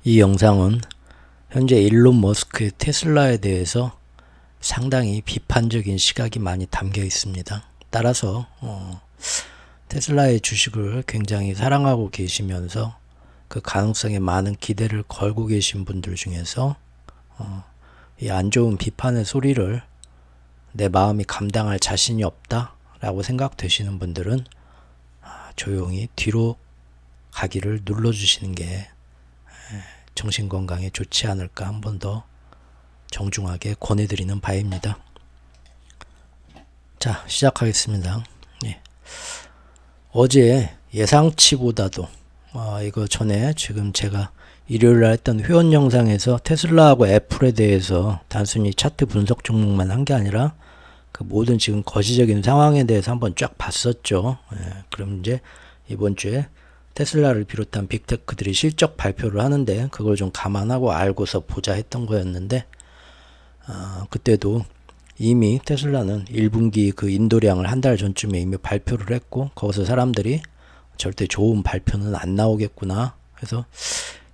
이 영상은 현재 일론 머스크의 테슬라에 대해서 상당히 비판적인 시각이 많이 담겨 있습니다. 따라서 테슬라의 주식을 굉장히 사랑하고 계시면서 그 가능성에 많은 기대를 걸고 계신 분들 중에서 이 안 좋은 비판의 소리를 내 마음이 감당할 자신이 없다 라고 생각되시는 분들은 조용히 뒤로 가기를 눌러주시는 게 정신건강에 좋지 않을까 한 번 더 정중하게 권해드리는 바입니다. 자, 시작하겠습니다. 예. 어제 예상치보다도 이거 전에 지금 제가 일요일날 했던 회원 영상에서 테슬라하고 애플에 대해서 단순히 차트 분석 종목만 한 게 아니라 그 모든 지금 거시적인 상황에 대해서 한번 쫙 봤었죠. 예. 그럼 이제 이번 주에 테슬라를 비롯한 빅테크들이 실적 발표를 하는데 그걸 좀 감안하고 알고서 보자 했던 거였는데 그때도 이미 테슬라는 1분기 그 인도량을 한 달 전쯤에 이미 발표를 했고 거기서 사람들이 절대 좋은 발표는 안 나오겠구나 해서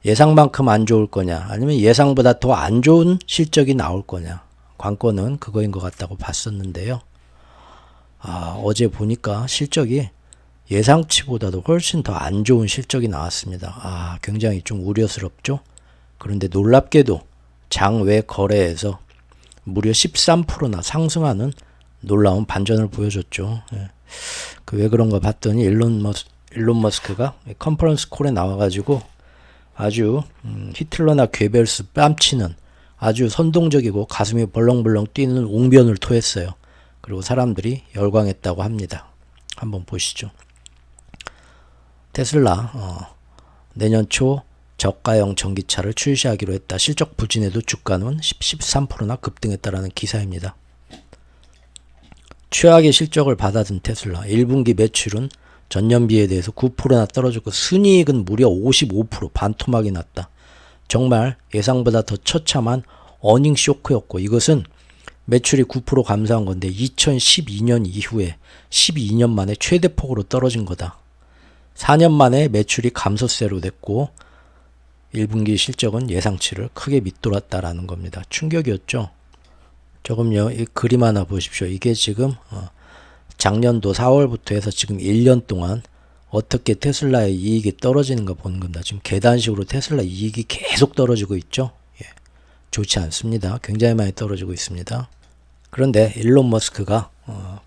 예상만큼 안 좋을 거냐 아니면 예상보다 더 안 좋은 실적이 나올 거냐 관건은 그거인 것 같다고 봤었는데요. 어제 보니까 실적이 예상치보다도 훨씬 더 안 좋은 실적이 나왔습니다. 굉장히 좀 우려스럽죠. 그런데 놀랍게도 장외 거래에서 무려 13%나 상승하는 놀라운 반전을 보여줬죠. 예. 왜 그런가 봤더니 일론 머스크가 컨퍼런스 콜에 나와가지고 아주 히틀러나 괴벨스 뺨치는 아주 선동적이고 가슴이 벌렁벌렁 뛰는 웅변을 토했어요. 그리고 사람들이 열광했다고 합니다. 한번 보시죠. 테슬라 내년 초 저가형 전기차를 출시하기로 했다. 실적 부진에도 주가는 13%나 급등했다라는 기사입니다. 최악의 실적을 받아든 테슬라 1분기 매출은 전년비에 대해서 9%나 떨어졌고 순이익은 무려 55% 반토막이 났다. 정말 예상보다 더 처참한 어닝 쇼크였고 이것은 매출이 9% 감소한 건데 2012년 이후에 12년 만에 최대폭으로 떨어진 거다. 4년 만에 매출이 감소세로 됐고 1분기 실적은 예상치를 크게 밑돌았다라는 겁니다. 충격이었죠. 조금요. 이 그림 하나 보십시오. 이게 지금 작년도 4월부터 해서 지금 1년 동안 어떻게 테슬라의 이익이 떨어지는가 보는 겁니다. 지금 계단식으로 테슬라 이익이 계속 떨어지고 있죠. 예. 좋지 않습니다. 굉장히 많이 떨어지고 있습니다. 그런데 일론 머스크가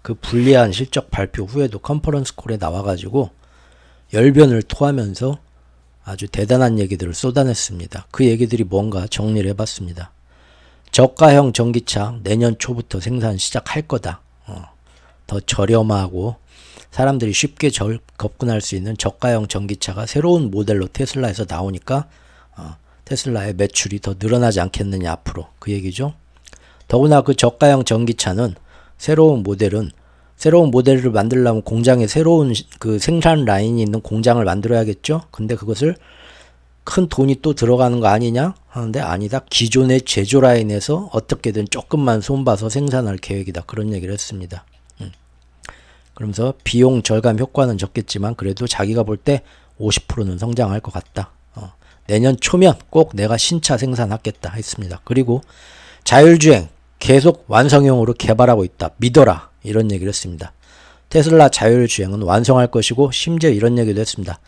그 불리한 실적 발표 후에도 컨퍼런스 콜에 나와가지고 열변을 토하면서 아주 대단한 얘기들을 쏟아냈습니다. 그 얘기들이 뭔가 정리를 해봤습니다. 저가형 전기차 내년 초부터 생산 시작할 거다. 더 저렴하고 사람들이 쉽게 접근할 수 있는 저가형 전기차가 새로운 모델로 테슬라에서 나오니까 테슬라의 매출이 더 늘어나지 않겠느냐 앞으로 그 얘기죠. 더구나 그 저가형 전기차는 새로운 모델을 만들려면 공장에 새로운 그 생산 라인이 있는 공장을 만들어야겠죠. 근데 그것을 큰 돈이 또 들어가는 거 아니냐 하는데 아니다. 기존의 제조 라인에서 어떻게든 조금만 손봐서 생산할 계획이다. 그런 얘기를 했습니다. 그러면서 비용 절감 효과는 적겠지만 그래도 자기가 볼 때 50%는 성장할 것 같다. 내년 초면 꼭 내가 신차 생산하겠다 했습니다. 그리고 자율주행 계속 완성형으로 개발하고 있다. 믿어라. 이런 얘기를 했습니다. 테슬라 자율주행은 완성할 것이고 심지어 이런 얘기도 했습니다.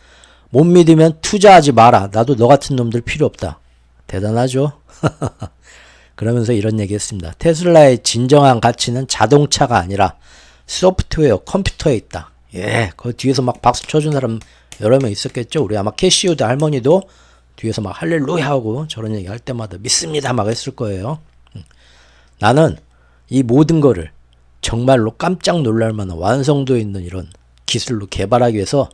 못 믿으면 투자하지 마라. 나도 너 같은 놈들 필요 없다. 대단하죠? 그러면서 이런 얘기 했습니다. 테슬라의 진정한 가치는 자동차가 아니라 소프트웨어, 컴퓨터에 있다. 예, 그 뒤에서 막 박수 쳐준 사람 여러 명 있었겠죠? 우리 아마 캐시우드 할머니도 뒤에서 막 할렐루야 하고 저런 얘기 할 때마다 믿습니다 막 했을 거예요. 나는 이 모든 거를 정말로 깜짝 놀랄 만한 완성도 있는 이런 기술로 개발하기 위해서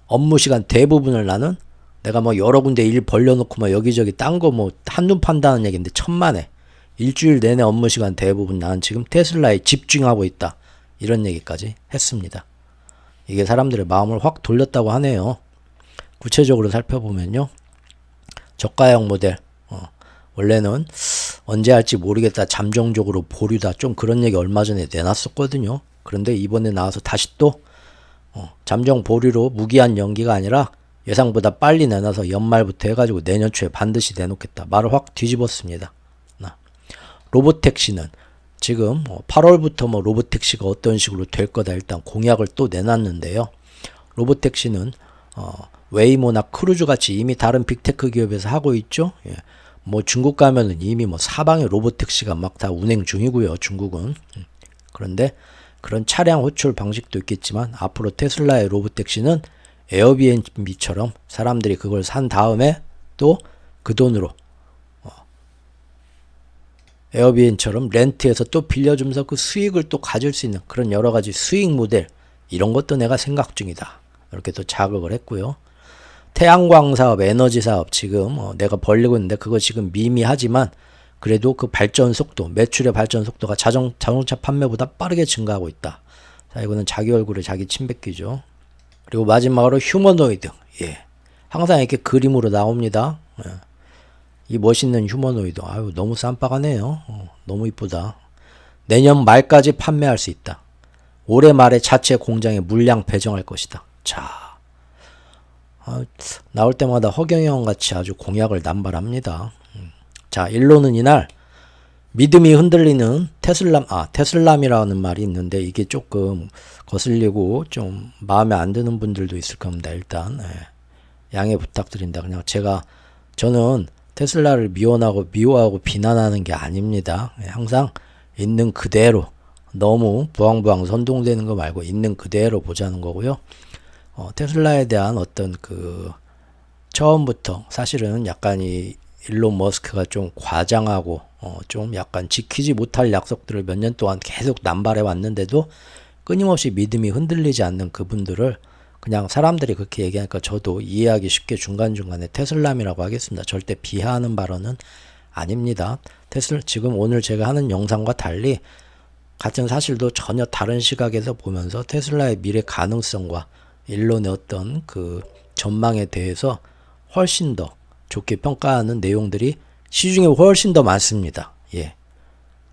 업무 시간 대부분을 나는 내가 뭐 여러 군데 일 벌려놓고 뭐 여기저기 딴 거 뭐 한눈 판다는 얘기인데 천만에 일주일 내내 업무 시간 대부분 나는 지금 테슬라에 집중하고 있다. 이런 얘기까지 했습니다. 이게 사람들의 마음을 확 돌렸다고 하네요. 구체적으로 살펴보면요. 저가형 모델 원래는 언제 할지 모르겠다. 잠정적으로 보류다. 좀 그런 얘기 얼마 전에 내놨었거든요. 그런데 이번에 나와서 다시 또 잠정 보류로 무기한 연기가 아니라 예상보다 빨리 내놔서 연말부터 해가지고 내년 초에 반드시 내놓겠다. 말을 확 뒤집었습니다. 로보택시는 지금 8월부터 뭐 로보택시가 어떤 식으로 될 거다 일단 공약을 또 내놨는데요. 로보택시는 웨이모나 크루즈 같이 이미 다른 빅테크 기업에서 하고 있죠. 예. 뭐 중국 가면은 이미 뭐 사방에 로보택시가 막 다 운행 중이고요. 중국은. 그런데 그런 차량 호출 방식도 있겠지만 앞으로 테슬라의 로보택시는 에어비앤비처럼 사람들이 그걸 산 다음에 또 그 돈으로 에어비앤처럼 렌트해서 또 빌려주면서 그 수익을 또 가질 수 있는 그런 여러 가지 수익 모델 이런 것도 내가 생각 중이다. 이렇게 또 자극을 했고요. 태양광 사업, 에너지 사업 지금 내가 벌리고 있는데 그거 지금 미미하지만 그래도 그 발전 속도, 매출의 발전 속도가 자동차 판매보다 빠르게 증가하고 있다. 자, 이거는 자기 얼굴에 자기 침 뱉기죠. 그리고 마지막으로 휴머노이드. 예. 항상 이렇게 그림으로 나옵니다. 예. 이 멋있는 휴머노이드. 아유, 너무 쌈박하네요. 너무 이쁘다. 내년 말까지 판매할 수 있다. 올해 말에 자체 공장에 물량 배정할 것이다. 자, 나올 때마다 허경영 같이 아주 공약을 남발합니다. 자, 일로는 이날 믿음이 흔들리는 테슬람이라는 말이 있는데 이게 조금 거슬리고 좀 마음에 안 드는 분들도 있을 겁니다. 일단 양해 부탁드린다. 그냥 저는 테슬라를 미워하고 비난하는 게 아닙니다. 항상 있는 그대로 너무 부황부황 선동되는 거 말고 있는 그대로 보자는 거고요. 테슬라에 대한 어떤 처음부터 사실은 약간 이 일론 머스크가 좀 과장하고 좀 약간 지키지 못할 약속들을 몇 년 동안 계속 남발해 왔는데도 끊임없이 믿음이 흔들리지 않는 그분들을 그냥 사람들이 그렇게 얘기하니까 저도 이해하기 쉽게 중간중간에 테슬람이라고 하겠습니다. 절대 비하하는 발언은 아닙니다. 지금 오늘 제가 하는 영상과 달리 같은 사실도 전혀 다른 시각에서 보면서 테슬라의 미래 가능성과 일론의 어떤 그 전망에 대해서 훨씬 더 좋게 평가하는 내용들이 시중에 훨씬 더 많습니다. 예.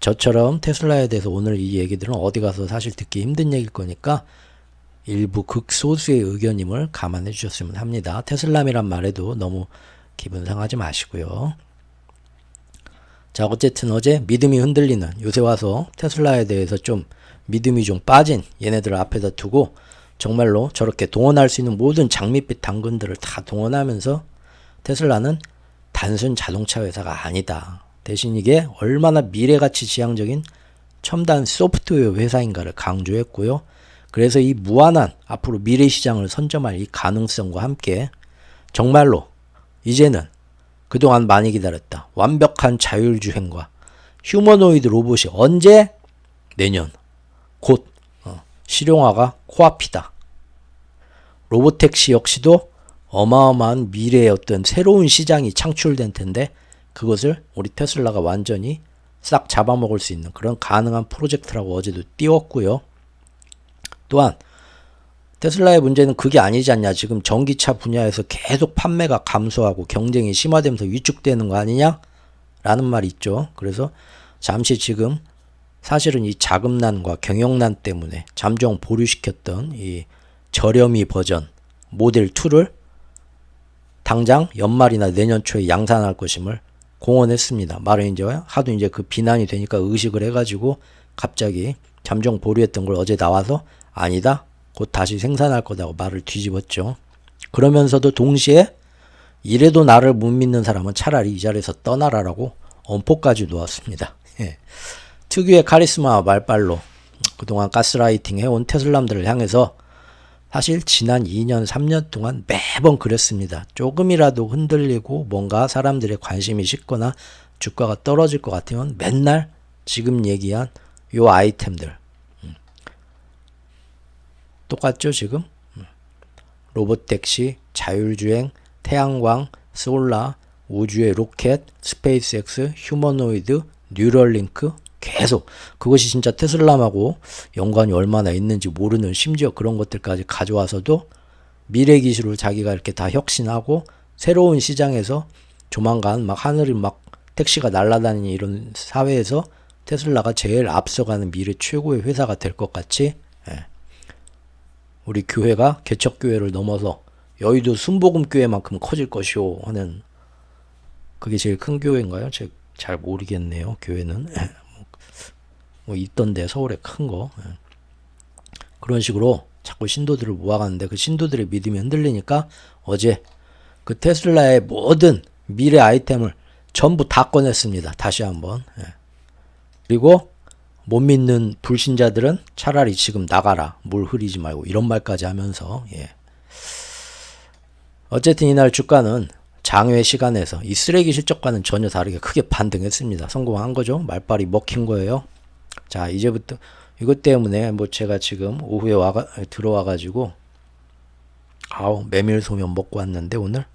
저처럼 테슬라에 대해서 오늘 이 얘기들은 어디 가서 사실 듣기 힘든 얘기일 거니까 일부 극소수의 의견임을 감안해 주셨으면 합니다. 테슬람이란 말에도 너무 기분 상하지 마시고요. 자, 어쨌든 어제 믿음이 흔들리는 요새 와서 테슬라에 대해서 좀 믿음이 좀 빠진 얘네들을 앞에다 두고 정말로 저렇게 동원할 수 있는 모든 장밋빛 당근들을 다 동원하면서 테슬라는 단순 자동차 회사가 아니다. 대신 이게 얼마나 미래가치 지향적인 첨단 소프트웨어 회사인가를 강조했고요. 그래서 이 무한한 앞으로 미래 시장을 선점할 이 가능성과 함께 정말로 이제는 그동안 많이 기다렸다. 완벽한 자율주행과 휴머노이드 로봇이 언제? 내년. 곧 실용화가 코앞이다. 로보택시 역시도 어마어마한 미래의 어떤 새로운 시장이 창출된 텐데 그것을 우리 테슬라가 완전히 싹 잡아먹을 수 있는 그런 가능한 프로젝트라고 어제도 띄웠고요. 또한 테슬라의 문제는 그게 아니지 않냐. 지금 전기차 분야에서 계속 판매가 감소하고 경쟁이 심화되면서 위축되는 거 아니냐? 라는 말이 있죠. 그래서 잠시 지금 사실은 이 자금난과 경영난 때문에 잠정 보류시켰던 이 저렴이 버전 모델 2를 당장 연말이나 내년 초에 양산할 것임을 공언했습니다. 말은 이제 하도 이제 그 비난이 되니까 의식을 해가지고 갑자기 잠정 보류했던 걸 어제 나와서 아니다. 곧 다시 생산할 거다고 말을 뒤집었죠. 그러면서도 동시에 이래도 나를 못 믿는 사람은 차라리 이 자리에서 떠나라라고 엄포까지 놓았습니다. 예. 특유의 카리스마와 말빨로 그동안 가스라이팅 해온 테슬람들을 향해서 사실 지난 2년, 3년 동안 매번 그랬습니다. 조금이라도 흔들리고 뭔가 사람들의 관심이 식거나 주가가 떨어질 것 같으면 맨날 지금 얘기한 요 아이템들 똑같죠 지금? 로봇택시, 자율주행, 태양광, 솔라, 우주의 로켓, 스페이스X, 휴머노이드, 뉴럴링크 계속 그것이 진짜 테슬람하고 연관이 얼마나 있는지 모르는 심지어 그런 것들까지 가져와서도 미래 기술을 자기가 이렇게 다 혁신하고 새로운 시장에서 조만간 막 하늘이 막 택시가 날아다니는 이런 사회에서 테슬라가 제일 앞서가는 미래 최고의 회사가 될 것 같이 우리 교회가 개척교회를 넘어서 여의도 순복음교회만큼 커질 것이오 하는, 그게 제일 큰 교회인가요? 제가 잘 모르겠네요. 교회는 뭐 있던데 서울에 큰 거. 그런 식으로 자꾸 신도들을 모아가는데, 그 신도들의 믿음이 흔들리니까 어제 그 테슬라의 모든 미래 아이템을 전부 다 꺼냈습니다. 다시 한번. 그리고 못 믿는 불신자들은 차라리 지금 나가라, 물 흐리지 말고, 이런 말까지 하면서. 어쨌든 이날 주가는 장외 시간에서 이 쓰레기 실적과는 전혀 다르게 크게 반등했습니다. 성공한 거죠. 말빨이 먹힌 거예요. 자, 이제부터 이것 때문에 뭐 제가 지금 오후에 들어와가지고 메밀 소면 먹고 왔는데 오늘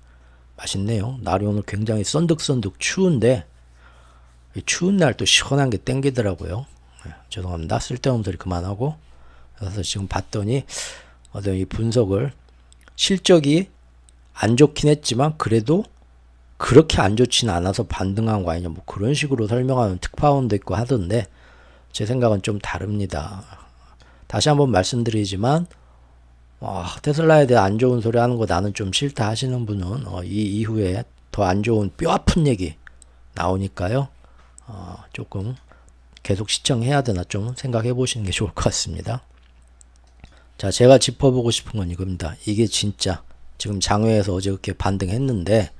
맛있네요. 날이 오늘 굉장히 썬득썬득 추운데, 추운 날 또 시원한 게 땡기더라고요. 죄송합니다. 쓸데없는 소리 그만하고. 그래서 지금 봤더니 이 분석을, 실적이 안 좋긴 했지만 그래도 그렇게 안 좋진 않아서 반등한 거 아니냐, 뭐 그런 식으로 설명하는 특파원도 있고 하던데, 제 생각은 좀 다릅니다. 다시 한번 말씀드리지만 테슬라에 대해 안 좋은 소리 하는 거 나는 좀 싫다 하시는 분은 이 이후에 더 안 좋은 뼈 아픈 얘기 나오니까요. 조금 계속 시청해야 되나 좀 생각해 보시는 게 좋을 것 같습니다. 자, 제가 짚어보고 싶은 건 이겁니다. 이게 진짜 지금 장외에서 어제 그렇게 반등했는데,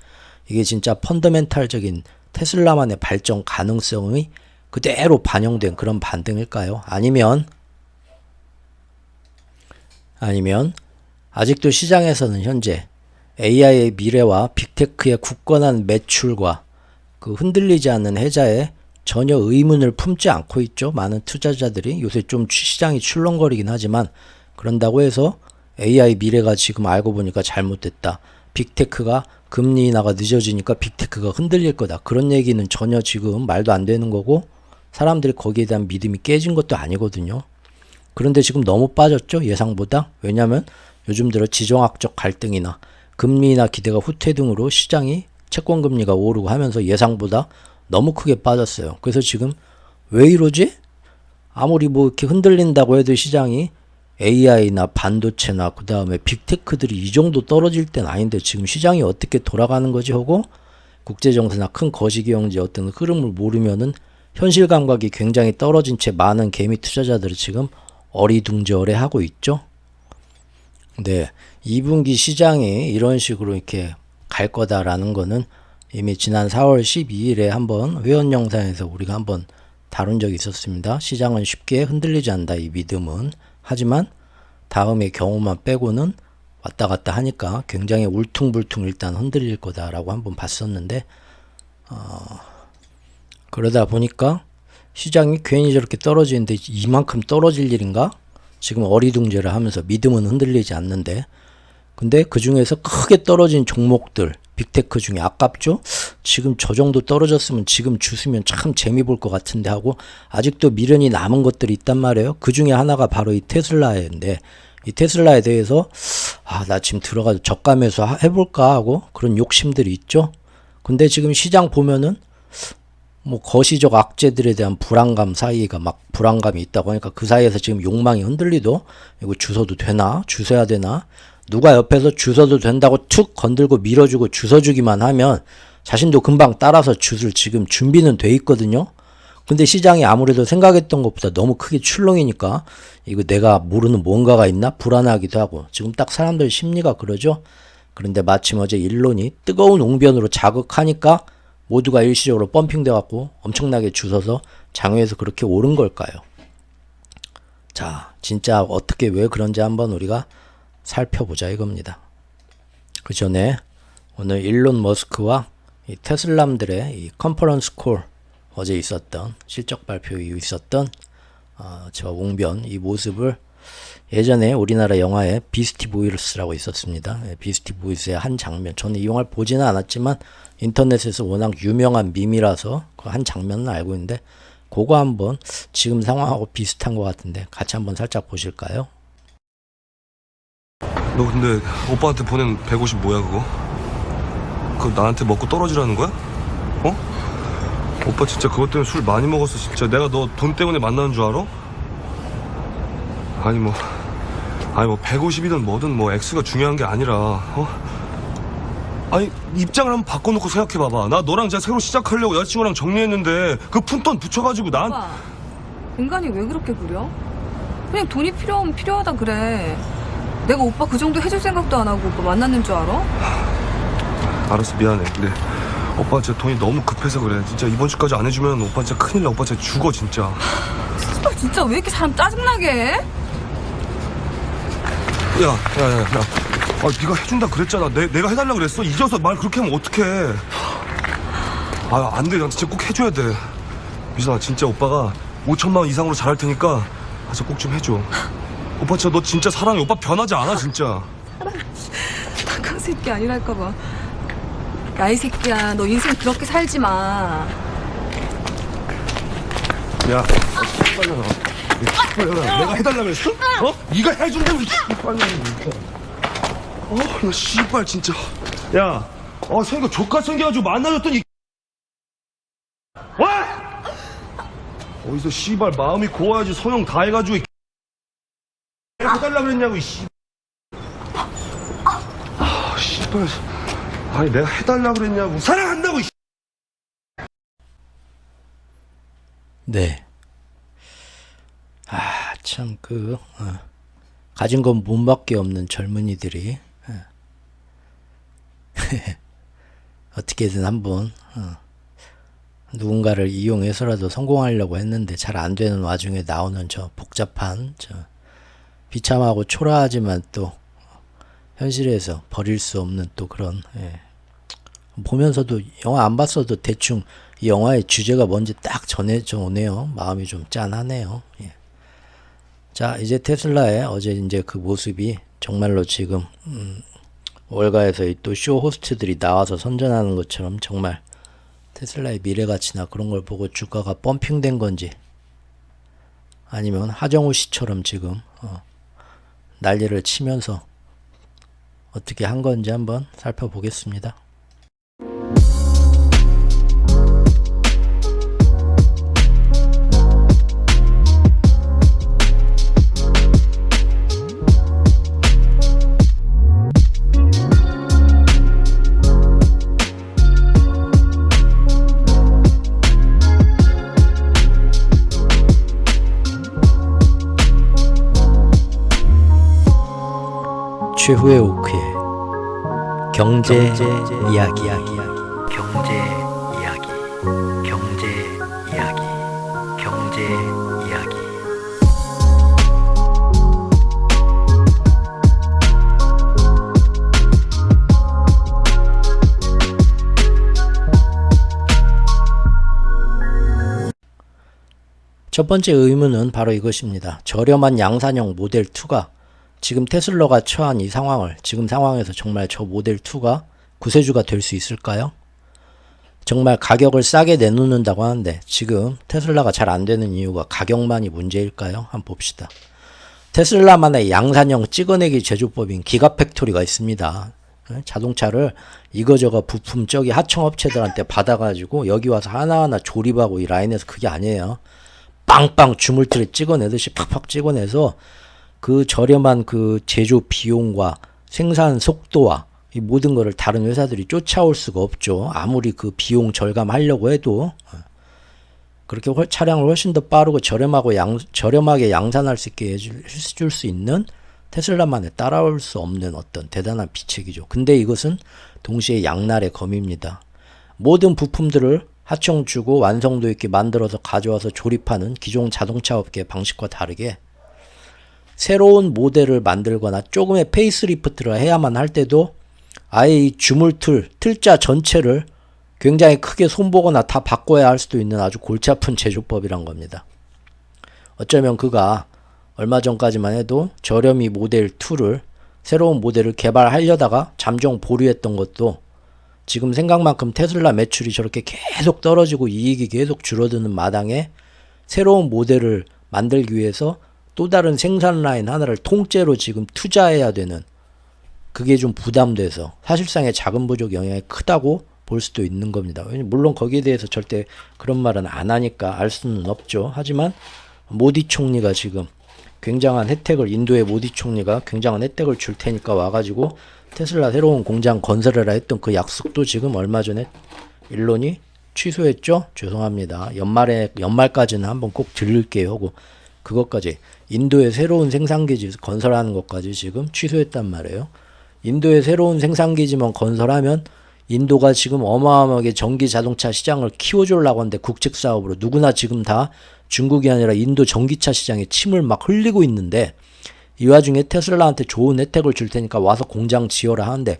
이게 진짜 펀더멘탈적인 테슬라만의 발전 가능성이 그대로 반영된 그런 반등일까요? 아니면 아직도 시장에서는 현재 AI의 미래와 빅테크의 굳건한 매출과 그 흔들리지 않는 해자에 전혀 의문을 품지 않고 있죠. 많은 투자자들이 요새 좀 시장이 출렁거리긴 하지만, 그런다고 해서 AI 미래가 지금 알고 보니까 잘못됐다, 빅테크가 금리 인하가 늦어지니까 빅테크가 흔들릴 거다, 그런 얘기는 전혀 지금 말도 안 되는 거고, 사람들이 거기에 대한 믿음이 깨진 것도 아니거든요. 그런데 지금 너무 빠졌죠, 예상보다. 왜냐하면 요즘 들어 지정학적 갈등이나 금리 인하 기대가 후퇴 등으로 시장이 채권금리가 오르고 하면서 예상보다 너무 크게 빠졌어요. 그래서 지금 왜 이러지? 아무리 뭐 이렇게 흔들린다고 해도 시장이 AI나 반도체나 그 다음에 빅테크들이 이 정도 떨어질 땐 아닌데 지금 시장이 어떻게 돌아가는 거지 하고, 국제정세나 큰 거시기경제 어떤 흐름을 모르면은 현실 감각이 굉장히 떨어진 채 많은 개미 투자자들이 지금 어리둥절해 하고 있죠. 네, 2분기 시장이 이런 식으로 이렇게 갈 거다라는 거는 이미 지난 4월 12일에 한번 회원 영상에서 우리가 한번 다룬 적이 있었습니다. 시장은 쉽게 흔들리지 않는다, 이 믿음은. 하지만 다음의 경우만 빼고는 왔다 갔다 하니까 굉장히 울퉁불퉁 일단 흔들릴 거다라고 한번 봤었는데, 그러다 보니까 시장이 괜히 저렇게 떨어지는데 이만큼 떨어질 일인가? 지금 어리둥절을 하면서 믿음은 흔들리지 않는데, 근데 그 중에서 크게 떨어진 종목들, 빅테크 중에 아깝죠? 지금 저 정도 떨어졌으면 지금 주스면 참 재미 볼 것 같은데 하고 아직도 미련이 남은 것들이 있단 말이에요. 그 중에 하나가 바로 이 테슬라인데, 이 테슬라에 대해서 나 지금 들어가서 저가 매수 해볼까 하고 그런 욕심들이 있죠. 근데 지금 시장 보면은 뭐 거시적 악재들에 대한 불안감 사이가 막 불안감이 있다고 하니까 그 사이에서 지금 욕망이 흔들리도, 이거 주워도 되나? 주워야 되나? 누가 옆에서 주워도 된다고 툭 건들고 밀어주고 주워주기만 하면 자신도 금방 따라서 주술 지금 준비는 돼 있거든요. 근데 시장이 아무래도 생각했던 것보다 너무 크게 출렁이니까 이거 내가 모르는 뭔가가 있나 불안하기도 하고, 지금 딱 사람들 심리가 그러죠. 그런데 마침 어제 일론이 뜨거운 옹변으로 자극하니까 모두가 일시적으로 펌핑 돼갖고 엄청나게 주워서 장외에서 그렇게 오른 걸까요? 자, 진짜 어떻게 왜 그런지 한번 우리가 살펴보자 이겁니다. 그 전에 오늘 일론 머스크와 이 테슬람들의 이 컨퍼런스 콜, 어제 있었던 실적 발표 이후 있었던 저 옹변, 이 모습을 예전에 우리나라 영화에 비스티 보이스라고 있었습니다. 비스티 보이스의 한 장면, 저는 이 영화를 보지는 않았지만 인터넷에서 워낙 유명한 밈이라서 그 한 장면은 알고 있는데, 그거 한번 지금 상황하고 비슷한 것 같은데 같이 한번 살짝 보실까요? 너 근데 오빠한테 보낸 150 뭐야 그거? 그거 나한테 먹고 떨어지라는 거야? 어? 오빠 진짜 그것 때문에 술 많이 먹었어 진짜. 내가 너 돈 때문에 만나는 줄 알아? 아니 뭐 아니 뭐 150이든 뭐든 뭐 X가 중요한 게 아니라 아니 입장을 한번 바꿔놓고 생각해봐봐. 나 너랑 이제 새로 시작하려고 여자친구랑 정리했는데 그 푼돈 붙여가지고 난 오빠, 인간이 왜 그렇게 구려? 그냥 돈이 필요하면 필요하다 그래. 내가 오빠 그 정도 해줄 생각도 안 하고 오빠 만났는 줄 알아? 알았어 미안해. 근데 오빠 진짜 돈이 너무 급해서 그래. 진짜 이번 주까지 안 해주면 오빠 진짜 큰일 나. 오빠 진짜 죽어 진짜. 오빠 진짜 왜 이렇게 사람 짜증나게 해? 야. 아, 네가 해준다 그랬잖아. 내가 해달라 그랬어. 잊어서 말 그렇게 하면 어떡해. 아, 안 돼. 난 진짜 꼭 해줘야 돼. 미선아, 진짜 오빠가 5천만 원 이상으로 잘할 테니까 가서 꼭 좀 해줘. 오빠 진짜 너 진짜 사랑해. 오빠 변하지 않아 진짜. 딱한 새끼 아니랄까봐. 야, 이 새끼야, 너 인생 그렇게 살지 마. 야, 빨리 와. 빨리 와. 내가 해달라 그랬어? 네가 해준다고 빨리 와. 나 씨발 진짜. 야, 생각 족같이 생겨가지고 만나줬더니 와! 어디서 씨발 마음이 고와야지 소용 다 해가지고 해달라 그랬냐고 이 씨. 씨발. 아니 내가 해달라 그랬냐고. 사랑한다고 이 씨. 네. 참 가진 건 몸밖에 없는 젊은이들이 어떻게든 한번 누군가를 이용해서라도 성공하려고 했는데 잘 안 되는 와중에 나오는 저 복잡한 비참하고 초라하지만 또 현실에서 버릴 수 없는 또 그런 보면서도 영화 안 봤어도 대충 이 영화의 주제가 뭔지 딱 전해져 오네요. 마음이 좀 짠하네요. 예. 자, 이제 테슬라의 어제 이제 그 모습이 정말로 지금 월가에서의 또 쇼 호스트들이 나와서 선전하는 것처럼 정말 테슬라의 미래 가치나 그런 걸 보고 주가가 펌핑된 건지 아니면 하정우 씨처럼 지금 난리를 치면서 어떻게 한 건지 한번 살펴보겠습니다. 최후의 오크의 경제 이야기. 경제 이야기. 첫 번째 의문은 바로 이것입니다. 저렴한 양산형 모델 2가 지금 테슬라가 처한 이 상황을 지금 상황에서 정말 저 모델 2가 구세주가 될 수 있을까요? 정말 가격을 싸게 내놓는다고 하는데 지금 테슬라가 잘 안 되는 이유가 가격만이 문제일까요? 한번 봅시다. 테슬라만의 양산형 찍어내기 제조법인 기가팩토리가 있습니다. 자동차를 이거저거 부품 저기 하청업체들한테 받아가지고 여기 와서 하나하나 조립하고 이 라인에서 그게 아니에요. 빵빵 주물트를 찍어내듯이 팍팍 찍어내서 그 저렴한 그 제조 비용과 생산 속도와 이 모든 거를 다른 회사들이 쫓아올 수가 없죠. 아무리 그 비용 절감하려고 해도 그렇게 차량을 훨씬 더 빠르고 저렴하게 양산할 수 있게 해줄 수 있는 테슬라만에 따라올 수 없는 어떤 대단한 비책이죠. 근데 이것은 동시에 양날의 검입니다. 모든 부품들을 하청 주고 완성도 있게 만들어서 가져와서 조립하는 기존 자동차 업계 방식과 다르게 새로운 모델을 만들거나 조금의 페이스리프트를 해야만 할 때도 아예 이 주물틀, 틀자 전체를 굉장히 크게 손보거나 다 바꿔야 할 수도 있는 아주 골치 아픈 제조법이란 겁니다. 어쩌면 그가 얼마 전까지만 해도 저렴이 모델 2를 새로운 모델을 개발하려다가 잠정 보류했던 것도 지금 생각만큼 테슬라 매출이 저렇게 계속 떨어지고 이익이 계속 줄어드는 마당에 새로운 모델을 만들기 위해서 또 다른 생산 라인 하나를 통째로 지금 투자해야 되는 그게 좀 부담돼서 사실상의 자금 부족 영향이 크다고 볼 수도 있는 겁니다. 물론 거기에 대해서 절대 그런 말은 안 하니까 알 수는 없죠. 하지만 모디 총리가 지금 굉장한 혜택을 인도의 모디 총리가 굉장한 혜택을 줄 테니까 와가지고 테슬라 새로운 공장 건설해라 했던 그 약속도 지금 얼마 전에 일론이 취소했죠? 죄송합니다. 연말까지는 한번 꼭 들릴게요 하고 그것까지 인도의 새로운 생산기지 건설하는 것까지 지금 취소했단 말이에요. 인도의 새로운 생산기지만 건설하면 인도가 지금 어마어마하게 전기 자동차 시장을 키워주려고 하는데 국책 사업으로 누구나 지금 다 중국이 아니라 인도 전기차 시장에 침을 막 흘리고 있는데 이 와중에 테슬라한테 좋은 혜택을 줄 테니까 와서 공장 지어라 하는데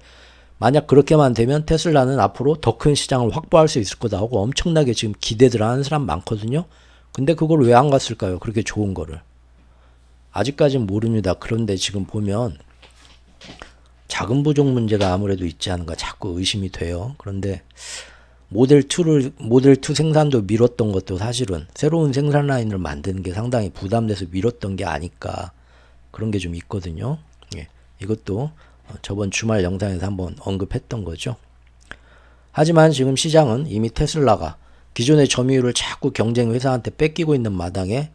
만약 그렇게만 되면 테슬라는 앞으로 더 큰 시장을 확보할 수 있을 거다 하고 엄청나게 지금 기대들 하는 사람 많거든요. 근데 그걸 왜 안 갔을까요? 그렇게 좋은 거를. 아직까진 모릅니다. 그런데 지금 보면 자금 부족 문제가 아무래도 있지 않은가 자꾸 의심이 돼요. 그런데 모델 2 생산도 미뤘던 것도 사실은 새로운 생산 라인을 만드는 게 상당히 부담돼서 미뤘던 게 아닐까 그런 게 좀 있거든요. 예, 이것도 저번 주말 영상에서 한번 언급했던 거죠. 하지만 지금 시장은 이미 테슬라가 기존의 점유율을 자꾸 경쟁 회사한테 뺏기고 있는 마당에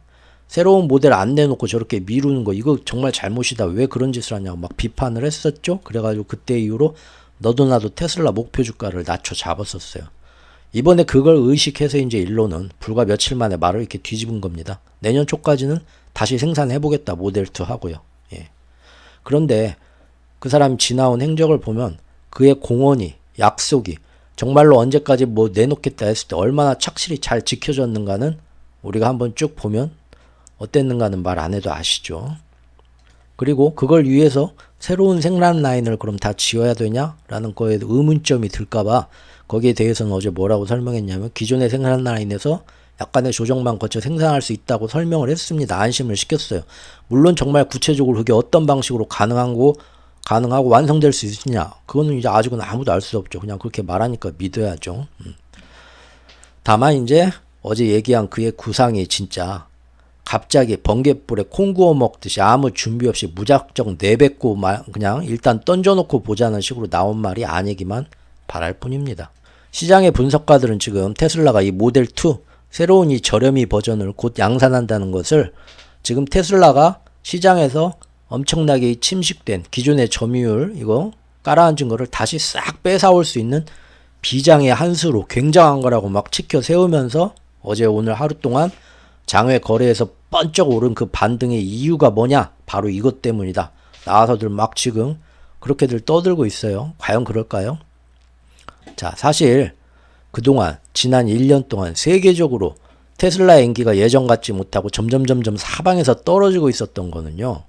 새로운 모델 안 내놓고 저렇게 미루는 거 이거 정말 잘못이다. 왜 그런 짓을 하냐고 막 비판을 했었죠. 그래가지고 그때 이후로 너도 나도 테슬라 목표 주가를 낮춰 잡았었어요. 이번에 그걸 의식해서 이제 일론은 불과 며칠 만에 말을 이렇게 뒤집은 겁니다. 내년 초까지는 다시 생산해보겠다 모델 2 하고요. 예. 그런데 그 사람이 지나온 행적을 보면 그의 공언이 약속이 정말로 언제까지 뭐 내놓겠다 했을 때 얼마나 착실히 잘 지켜졌는가는 우리가 한번 쭉 보면 어땠는가는 말 안 해도 아시죠. 그리고 그걸 위해서 새로운 생산 라인을 그럼 다 지어야 되냐라는 거에 의문점이 들까봐 거기에 대해서는 어제 뭐라고 설명했냐면 기존의 생산 라인에서 약간의 조정만 거쳐 생산할 수 있다고 설명을 했습니다. 안심을 시켰어요. 물론 정말 구체적으로 그게 어떤 방식으로 가능하고 완성될 수 있느냐 그거는 이제 아직은 아무도 알 수 없죠. 그냥 그렇게 말하니까 믿어야죠. 다만 이제 어제 얘기한 그의 구상이 진짜 갑자기 번갯불에 콩 구워 먹듯이 아무 준비 없이 무작정 내뱉고 그냥 일단 던져놓고 보자는 식으로 나온 말이 아니기만 바랄 뿐입니다. 시장의 분석가들은 지금 테슬라가 이 모델 2 새로운 이 저렴이 버전을 곧 양산한다는 것을 지금 테슬라가 시장에서 엄청나게 침식된 기존의 점유율 이거 깔아앉은 거를 다시 싹 뺏어올 수 있는 비장의 한 수로 굉장한 거라고 막 치켜 세우면서 어제 오늘 하루 동안 장외 거래에서 번쩍 오른 그 반등의 이유가 뭐냐? 바로 이것 때문이다. 나와서들 막 지금 그렇게들 떠들고 있어요. 과연 그럴까요? 자, 사실 그동안 지난 1년 동안 세계적으로 테슬라의 인기가 예전 같지 못하고 점점 사방에서 떨어지고 있었던 거는요.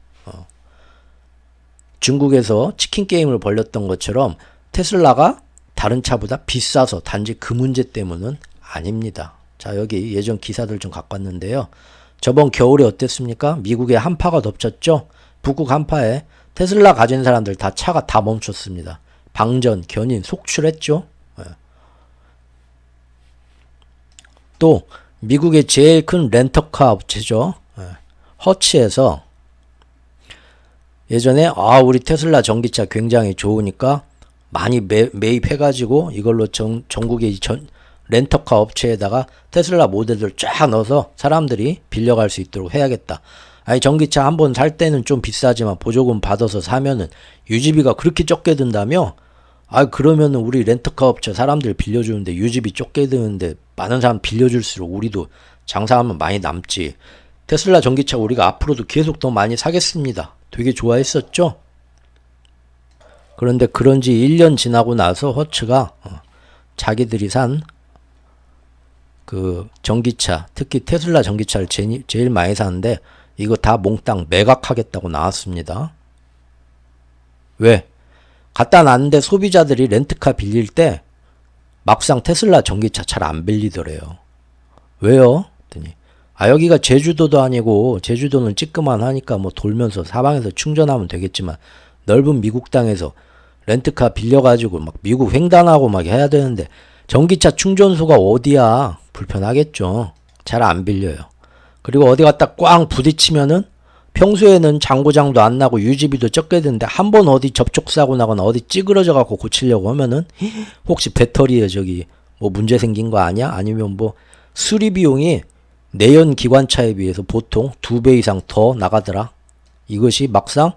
중국에서 치킨 게임을 벌렸던 것처럼 테슬라가 다른 차보다 비싸서 단지 그 문제 때문은 아닙니다. 자, 여기 예전 기사들 좀 갖고 왔는데요. 저번 겨울에 어땠습니까? 미국에 한파가 덮쳤죠? 북극 한파에 테슬라 가진 사람들 다 차가 다 멈췄습니다. 방전, 견인, 속출했죠? 또 미국의 제일 큰 렌터카 업체죠. 허츠에서 예전에 우리 테슬라 전기차 굉장히 좋으니까 많이 매입해가지고 이걸로 전국의 렌터카 업체에다가 테슬라 모델들 쫙 넣어서 사람들이 빌려갈 수 있도록 해야겠다. 아니 전기차 한번 살 때는 좀 비싸지만 보조금 받아서 사면은 유지비가 그렇게 적게 든다며? 그러면은 우리 렌터카 업체 사람들 빌려주는데 유지비 적게 드는데 많은 사람 빌려줄수록 우리도 장사하면 많이 남지. 테슬라 전기차 우리가 앞으로도 계속 더 많이 사겠습니다. 되게 좋아했었죠? 그런데 그런지 1년 지나고 나서 허츠가 자기들이 산 그 전기차, 특히 테슬라 전기차를 제일 많이 사는데 이거 다 몽땅 매각하겠다고 나왔습니다. 왜? 갖다 놨는데 소비자들이 렌트카 빌릴 때 막상 테슬라 전기차 잘 안 빌리더래요. 왜요? 그랬더니 여기가 제주도도 아니고 제주도는 찌끄만 하니까 뭐 돌면서 사방에서 충전하면 되겠지만 넓은 미국 땅에서 렌트카 빌려가지고 막 미국 횡단하고 막 해야 되는데 전기차 충전소가 어디야? 불편하겠죠. 잘 안 빌려요. 그리고 어디 갔다 꽝 부딪히면은 평소에는 장고장도 안 나고 유지비도 적게 드는데 한 번 어디 접촉사고 나거나 어디 찌그러져 갖고 고치려고 하면은 혹시 배터리에 뭐 문제 생긴 거 아니야? 아니면 뭐 수리 비용이 내연 기관차에 비해서 보통 2배 이상 더 나가더라. 이것이 막상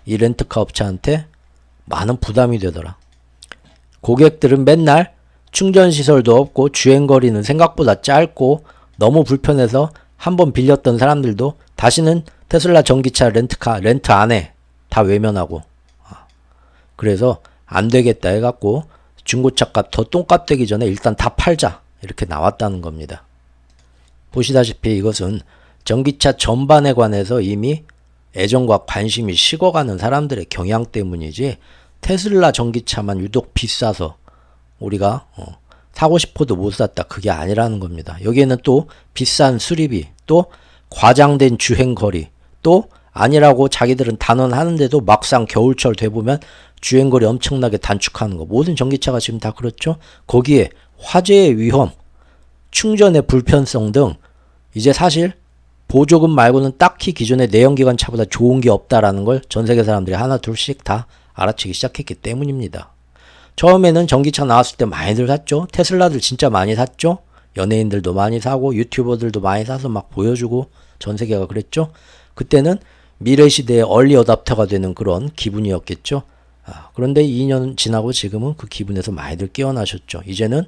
이 렌트카 업체한테 많은 부담이 되더라. 고객들은 맨날 충전시설도 없고 주행거리는 생각보다 짧고 너무 불편해서 한번 빌렸던 사람들도 다시는 테슬라 전기차 렌트 안 해. 다 외면하고. 그래서 안 되겠다 해갖고 중고차 값 더 똥값 되기 전에 일단 다 팔자. 이렇게 나왔다는 겁니다. 보시다시피 이것은 전기차 전반에 관해서 이미 애정과 관심이 식어가는 사람들의 경향 때문이지 테슬라 전기차만 유독 비싸서 우리가 사고 싶어도 못 샀다. 그게 아니라는 겁니다. 여기에는 또 비싼 수리비, 또 과장된 주행거리, 또 아니라고 자기들은 단언하는데도 막상 겨울철 돼보면 주행거리 엄청나게 단축하는 거. 모든 전기차가 지금 다 그렇죠. 거기에 화재의 위험, 충전의 불편성 등 이제 사실 보조금 말고는 딱히 기존의 내연기관 차보다 좋은 게 없다라는 걸 전 세계 사람들이 하나 둘씩 다 알아채기 시작했기 때문입니다. 처음에는 전기차 나왔을 때 많이들 샀죠. 테슬라들 진짜 많이 샀죠. 연예인들도 많이 사고 유튜버들도 많이 사서 막 보여주고 전 세계가 그랬죠. 그때는 미래 시대의 얼리 어답터가 되는 그런 기분이었겠죠. 그런데 2년 지나고 지금은 그 기분에서 많이들 깨어나셨죠. 이제는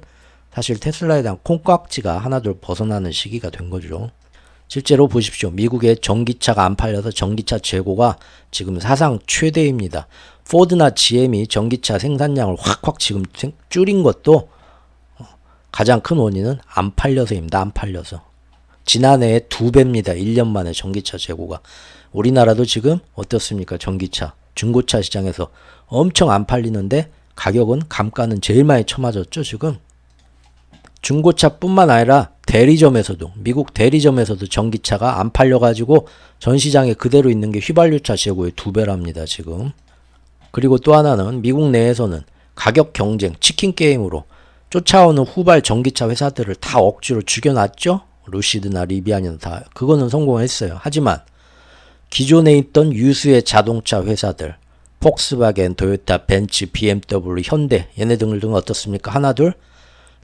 사실 테슬라에 대한 콩깍지가 하나둘 벗어나는 시기가 된 거죠. 실제로 보십시오. 미국의 전기차가 안 팔려서 전기차 재고가 지금 사상 최대입니다. 포드나 GM이 전기차 생산량을 확확 지금 줄인 것도 가장 큰 원인은 안 팔려서입니다. 안 팔려서. 지난해에 2배입니다. 1년 만에 전기차 재고가. 우리나라도 지금 어떻습니까? 전기차, 중고차 시장에서 엄청 안 팔리는데 가격은 감가는 제일 많이 쳐맞았죠. 지금. 중고차뿐만 아니라 대리점에서도, 미국 대리점에서도 전기차가 안 팔려가지고 전 시장에 그대로 있는 게 휘발유차 재고의 2배랍니다. 지금. 그리고 또 하나는 미국 내에서는 가격 경쟁, 치킨 게임으로 쫓아오는 후발 전기차 회사들을 다 억지로 죽여놨죠. 루시드나 리비안이나 다 그거는 성공했어요. 하지만 기존에 있던 유수의 자동차 회사들, 폭스바겐, 토요타, 벤츠, BMW, 현대 얘네들 등은 어떻습니까? 하나둘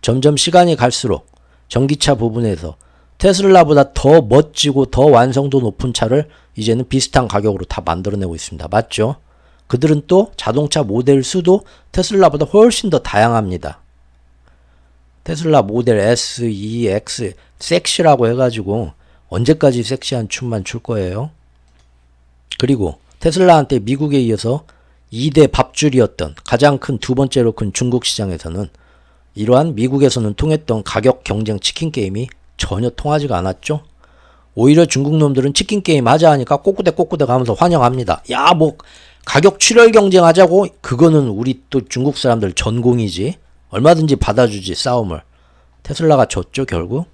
점점 시간이 갈수록 전기차 부분에서 테슬라보다 더 멋지고 더 완성도 높은 차를 이제는 비슷한 가격으로 다 만들어내고 있습니다. 맞죠? 그들은 또 자동차 모델 수도 테슬라보다 훨씬 더 다양합니다. 테슬라 모델 S, E, X, 섹시라고 해가지고 언제까지 섹시한 춤만 출 거예요? 그리고 테슬라한테 미국에 이어서 2대 밥줄이었던 가장 큰 두 번째로 큰 중국 시장에서는 이러한 미국에서는 통했던 가격 경쟁 치킨 게임이 전혀 통하지가 않았죠. 오히려 중국 놈들은 치킨 게임 하자 하니까 꼬꾸대 가면서 환영합니다. 야, 뭐 가격 출혈 경쟁하자고? 그거는 우리 또 중국 사람들 전공이지. 얼마든지 받아주지 싸움을. 테슬라가 졌죠 결국.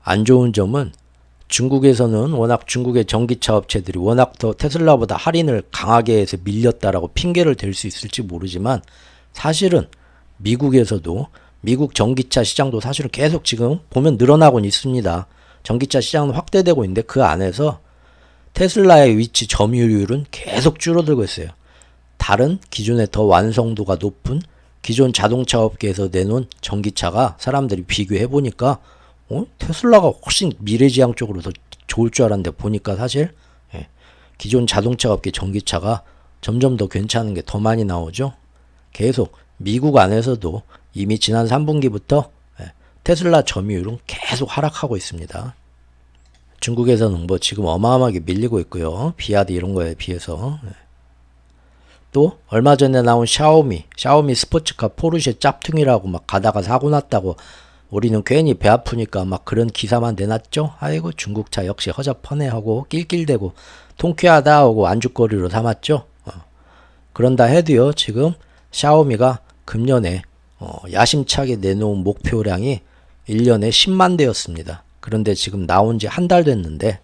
안 좋은 점은 중국에서는 워낙 중국의 전기차 업체들이 워낙 더 테슬라보다 할인을 강하게 해서 밀렸다라고 핑계를 댈 수 있을지 모르지만 사실은 미국에서도 미국 전기차 시장도 사실은 계속 지금 보면 늘어나곤 있습니다. 전기차 시장은 확대되고 있는데 그 안에서 테슬라의 위치 점유율은 계속 줄어들고 있어요. 다른 기존에 더 완성도가 높은 기존 자동차 업계에서 내놓은 전기차가 사람들이 비교해 보니까 테슬라가 훨씬 미래지향적으로 더 좋을 줄 알았는데 보니까 사실 기존 자동차 업계 전기차가 점점 더 괜찮은 게 더 많이 나오죠. 계속 미국 안에서도 이미 지난 3분기부터 테슬라 점유율은 계속 하락하고 있습니다. 중국에서는 뭐 지금 어마어마하게 밀리고 있고요. 비아드 이런 거에 비해서. 또 얼마 전에 나온 샤오미 스포츠카 포르쉐 짭퉁이라고 막 가다가 사고 났다고 우리는 괜히 배 아프니까 막 그런 기사만 내놨죠. 아이고 중국차 역시 허접하네 하고 낄낄대고 통쾌하다 하고 안주거리로 삼았죠. 그런다 해도요. 지금 샤오미가 금년에 야심차게 내놓은 목표량이 1년에 10만 대였습니다. 그런데 지금 나온 지 한 달 됐는데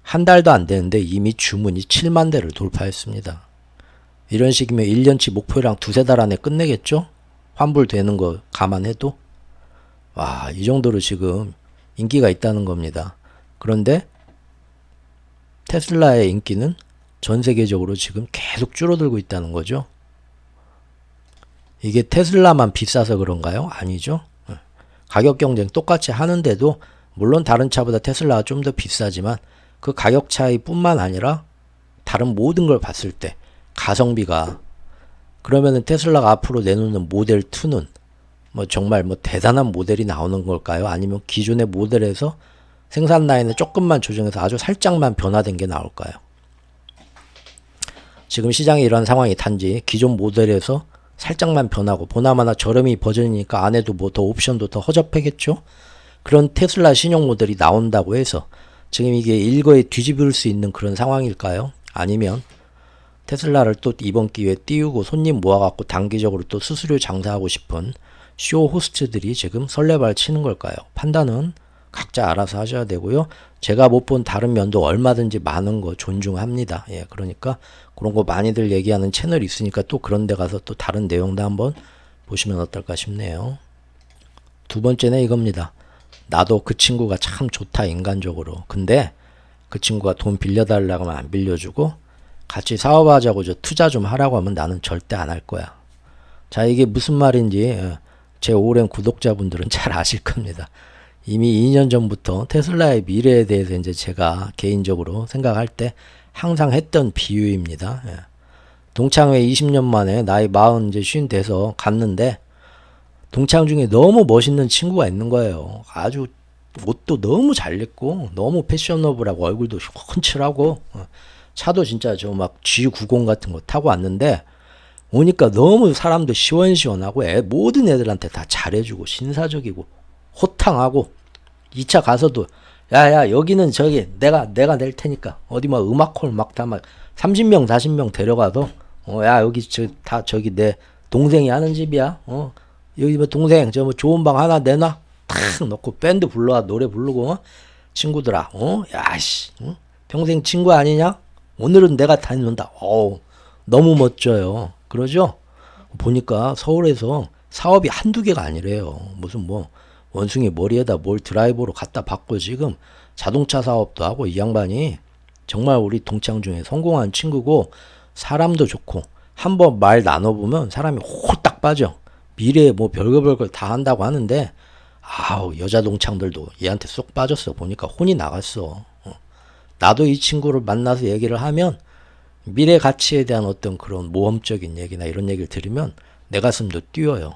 한 달도 안 되는데 이미 주문이 7만 대를 돌파했습니다. 이런 식이면 1년치 목표량 두세 달 안에 끝내겠죠? 환불되는 거 감안해도. 와, 이 정도로 지금 인기가 있다는 겁니다. 그런데 테슬라의 인기는 전 세계적으로 지금 계속 줄어들고 있다는 거죠. 이게 테슬라만 비싸서 그런가요? 아니죠. 가격 경쟁 똑같이 하는데도 물론 다른 차보다 테슬라가 좀 더 비싸지만 그 가격 차이뿐만 아니라 다른 모든 걸 봤을 때 가성비가, 그러면은 테슬라가 앞으로 내놓는 모델 2는 뭐 정말 뭐 대단한 모델이 나오는 걸까요? 아니면 기존의 모델에서 생산 라인을 조금만 조정해서 아주 살짝만 변화된 게 나올까요? 지금 시장에 이런 상황이 단지 기존 모델에서 살짝만 변하고 보나마나 저렴이 버전이니까 안에도 뭐 더 옵션도 더 허접하겠죠? 그런 테슬라 신형 모델이 나온다고 해서 지금 이게 일거에 뒤집을 수 있는 그런 상황일까요? 아니면 테슬라를 또 이번 기회에 띄우고 손님 모아갖고 단기적으로 또 수수료 장사하고 싶은 쇼 호스트들이 지금 설레발 치는 걸까요? 판단은 각자 알아서 하셔야 되고요. 제가 못 본 다른 면도 얼마든지 많은 거 존중합니다. 예, 그러니까 그런 거 많이들 얘기하는 채널이 있으니까 또 그런 데 가서 또 다른 내용도 한번 보시면 어떨까 싶네요. 두 번째는 이겁니다. 나도 그 친구가 참 좋다, 인간적으로. 근데 그 친구가 돈 빌려달라고 하면 안 빌려주고 같이 사업하자고 투자 좀 하라고 하면 나는 절대 안 할 거야. 자, 이게 무슨 말인지 제 오랜 구독자분들은 잘 아실 겁니다. 이미 2년 전부터 테슬라의 미래에 대해서 이제 제가 개인적으로 생각할 때 항상 했던 비유입니다. 예. 동창회 20년 만에 나이 40 이제 50 돼서 갔는데 동창 중에 너무 멋있는 친구가 있는 거예요. 아주 옷도 너무 잘 입고 너무 패셔너블하고 얼굴도 훤칠하고 차도 진짜 저 막 G90 같은 거 타고 왔는데 오니까 너무 사람도 시원시원하고 모든 애들한테 다 잘해주고 신사적이고 호탕하고 2차 가서도 야야 여기는 저기 내가 낼 테니까 어디 막 음악홀 막 다 막 30명 40명 데려가서 야 여기 다 저기 내 동생이 하는 집이야. 여기 뭐 동생 저 뭐 좋은 방 하나 내놔 탁 넣고 밴드 불러와 노래 부르고 친구들아 야씨 평생 친구 아니냐? 오늘은 내가 다녀온다. 너무 멋져요. 그러죠? 보니까 서울에서 사업이 한두 개가 아니래요. 무슨 뭐 원숭이 머리에다 뭘 드라이버로 갖다 박고 지금 자동차 사업도 하고 이 양반이 정말 우리 동창 중에 성공한 친구고 사람도 좋고 한번 말 나눠보면 사람이 홀딱 빠져. 미래에 뭐 별걸 다 한다고 하는데 아우 여자 동창들도 얘한테 쏙 빠졌어. 보니까 혼이 나갔어. 나도 이 친구를 만나서 얘기를 하면 미래 가치에 대한 어떤 그런 모험적인 얘기나 이런 얘기를 들으면 내 가슴도 뛰어요.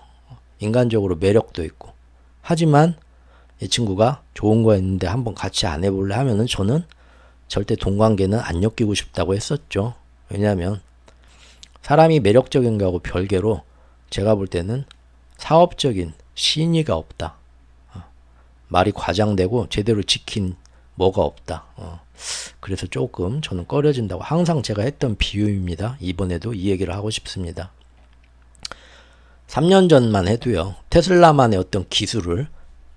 인간적으로 매력도 있고. 하지만 이 친구가 좋은 거 있는데 한번 같이 안 해볼래 하면은 저는 절대 동관계는 안 엮이고 싶다고 했었죠. 왜냐하면 사람이 매력적인 거하고 별개로 제가 볼 때는 사업적인 신의가 없다. 말이 과장되고 제대로 지킨 뭐가 없다. 그래서 조금 저는 꺼려진다고 항상 제가 했던 비유입니다. 이번에도 이 얘기를 하고 싶습니다. 3년 전만 해도요. 테슬라만의 어떤 기술을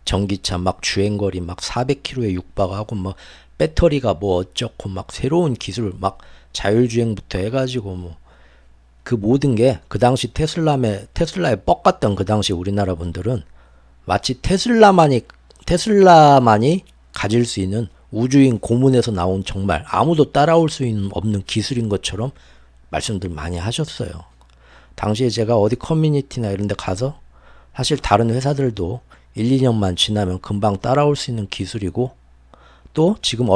전기차 막 주행거리 막 400km에 육박하고 뭐 배터리가 뭐 어쩌고 막 새로운 기술 막 자율주행부터 해가지고 뭐 그 모든 게 그 당시 테슬라에 뻑 같던 그 당시 우리나라 분들은 마치 테슬라만이 가질 수 있는 우주인 고문에서 나온 정말 아무도 따라올 수 없는 기술인 것처럼 말씀들 많이 하셨어요. 당시에 제가 어디 커뮤니티나 이런 데 가서 사실 다른 회사들도 1, 2년만 지나면 금방 따라올 수 있는 기술이고 또 지금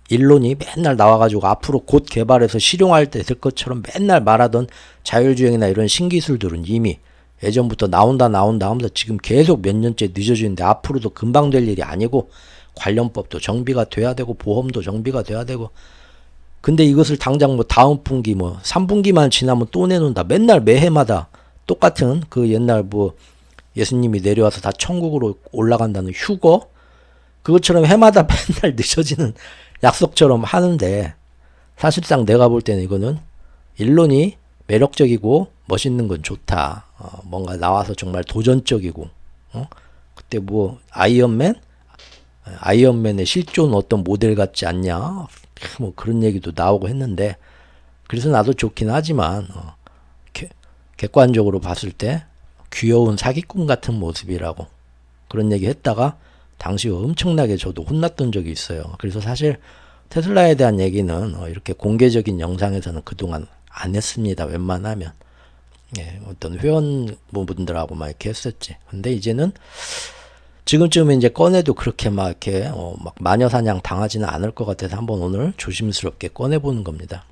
일론이 맨날 나와가지고 앞으로 곧 개발해서 실용할 때 될 것처럼 맨날 말하던 자율주행이나 이런 신기술들은 이미 예전부터 나온다 하면서 지금 계속 몇 년째 늦어지는데 앞으로도 금방 될 일이 아니고 관련법도 정비가 돼야 되고 보험도 정비가 돼야 되고 근데 이것을 당장 뭐 다음 분기 뭐 3분기만 지나면 또 내놓는다. 맨날 매해마다 똑같은 그 옛날 뭐 예수님이 내려와서 다 천국으로 올라간다는 휴거 그것처럼 해마다 맨날 늦어지는 약속처럼 하는데 사실상 내가 볼 때는 이거는 일론이 매력적이고 멋있는 건 좋다. 뭔가 나와서 정말 도전적이고 그때 뭐 아이언맨의 실존 어떤 모델 같지 않냐 뭐 그런 얘기도 나오고 했는데 그래서 나도 좋긴 하지만 객관적으로 봤을 때 귀여운 사기꾼 같은 모습이라고 그런 얘기 했다가 당시 엄청나게 저도 혼났던 적이 있어요. 그래서 사실 테슬라에 대한 얘기는 이렇게 공개적인 영상에서는 그동안 안 했습니다. 웬만하면 어떤 회원분들하고만 이렇게 했었지. 근데 이제는 지금쯤에 이제 꺼내도 그렇게 막 이렇게 막 마녀사냥 당하지는 않을 것 같아서 한번 오늘 조심스럽게 꺼내보는 겁니다.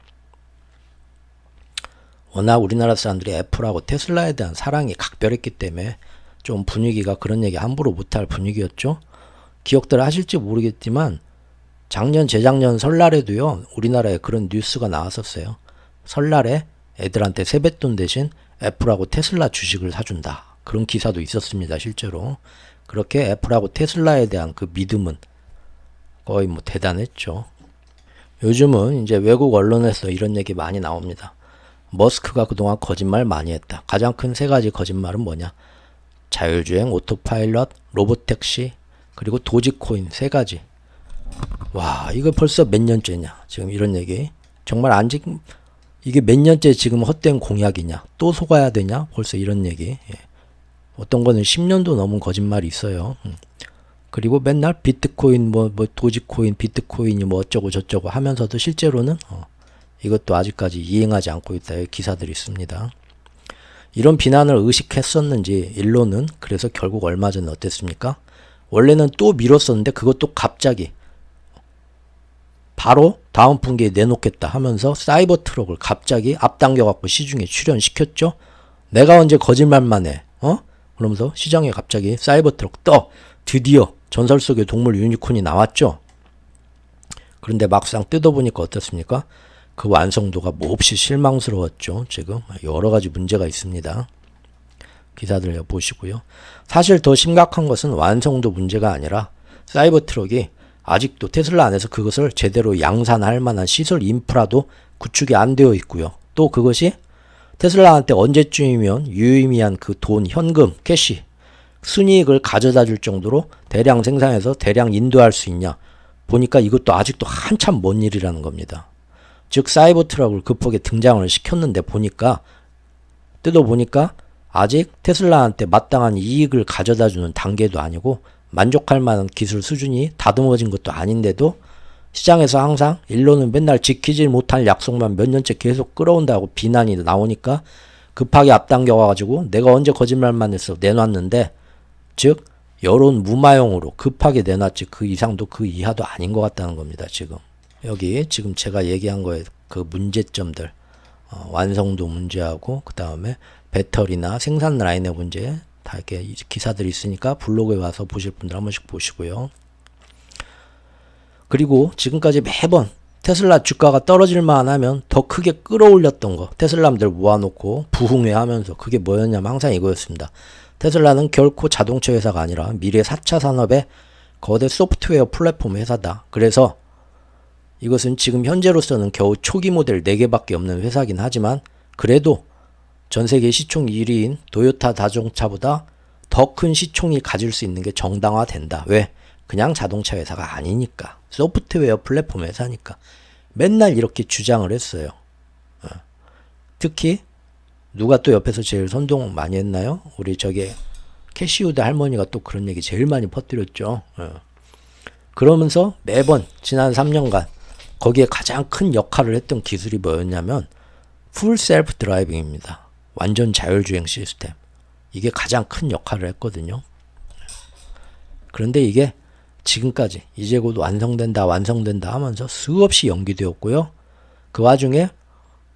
워낙 우리나라 사람들이 애플하고 테슬라에 대한 사랑이 각별했기 때문에 좀 분위기가 그런 얘기 함부로 못할 분위기였죠. 기억들 하실지 모르겠지만 작년 재작년 설날에도요 우리나라에 그런 뉴스가 나왔었어요. 설날에 애들한테 세뱃돈 대신 애플하고 테슬라 주식을 사준다. 그런 기사도 있었습니다. 실제로. 그렇게 애플하고 테슬라에 대한 그 믿음은 거의 뭐 대단했죠. 요즘은 이제 외국 언론에서 이런 얘기 많이 나옵니다. 머스크가 그동안 거짓말 많이 했다. 가장 큰 세 가지 거짓말은 뭐냐? 자율주행, 오토파일럿, 로봇택시, 그리고 도지코인 세 가지. 와, 이거 벌써 몇 년째냐? 지금 이런 얘기. 정말 이게 몇 년째 지금 헛된 공약이냐? 또 속아야 되냐? 벌써 이런 얘기. 예. 어떤 거는 10년도 넘은 거짓말이 있어요. 그리고 맨날 비트코인, 뭐 도지코인, 비트코인이 뭐 어쩌고 저쩌고 하면서도 실제로는 이것도 아직까지 이행하지 않고 있다. 기사들이 있습니다. 이런 비난을 의식했었는지 일론은 그래서 결국 얼마 전에 어땠습니까? 원래는 또 미뤘었는데 그것도 갑자기 바로 다음 분기에 내놓겠다 하면서 사이버 트럭을 갑자기 앞당겨갖고 시중에 출연시켰죠. 내가 언제 거짓말만 해? 그러면서 시장에 갑자기 사이버 트럭 드디어 전설 속의 동물 유니콘이 나왔죠. 그런데 막상 뜯어보니까 어떻습니까? 그 완성도가 몹시 실망스러웠죠. 지금 여러 가지 문제가 있습니다. 기사들 보시고요. 사실 더 심각한 것은 완성도 문제가 아니라 사이버 트럭이 아직도 테슬라 안에서 그것을 제대로 양산할 만한 시설 인프라도 구축이 안 되어 있고요. 또 그것이 테슬라한테 언제쯤이면 유의미한 그 돈, 현금, 캐시, 순이익을 가져다 줄 정도로 대량 생산해서 대량 인도할 수 있냐. 보니까 이것도 아직도 한참 먼 일이라는 겁니다. 즉 사이버 트럭을 급하게 등장을 시켰는데 뜯어보니까 아직 테슬라한테 마땅한 이익을 가져다 주는 단계도 아니고 만족할 만한 기술 수준이 다듬어진 것도 아닌데도 시장에서 항상 일론은 맨날 지키지 못할 약속만 몇 년째 계속 끌어온다고 비난이 나오니까 급하게 앞당겨 와가지고 내가 언제 거짓말만 했어 내놨는데 즉 여론 무마용으로 급하게 내놨지 그 이상도 그 이하도 아닌 것 같다는 겁니다. 여기 지금 제가 얘기한 거에 그 문제점들 완성도 문제하고 그 다음에 배터리나 생산 라인의 문제 다 이렇게 기사들이 있으니까 블로그에 와서 보실 분들 한 번씩 보시고요. 그리고 지금까지 매번 테슬라 주가가 떨어질만 하면 더 크게 끌어올렸던 거 테슬라들 모아놓고 부흥회 하면서 그게 뭐였냐면 항상 이거였습니다. 테슬라는 결코 자동차 회사가 아니라 미래 4차 산업의 거대 소프트웨어 플랫폼 회사다. 그래서 이것은 지금 현재로서는 겨우 초기 모델 4개밖에 없는 회사긴 하지만 그래도 전 세계 시총 1위인 도요타 자동차보다 더 큰 시총이 가질 수 있는 게 정당화된다. 왜? 그냥 자동차 회사가 아니니까. 소프트웨어 플랫폼 회사니까. 맨날 이렇게 주장을 했어요. 특히 누가 또 옆에서 제일 선동 많이 했나요? 우리 캐시우드 할머니가 또 그런 얘기 제일 많이 퍼뜨렸죠. 그러면서 매번 지난 3년간 거기에 가장 큰 역할을 했던 기술이 뭐였냐면 풀 셀프 드라이빙입니다. 완전 자율주행 시스템. 이게 가장 큰 역할을 했거든요. 그런데 이게 지금까지 이제 곧 완성된다 하면서 수없이 연기되었고요. 그 와중에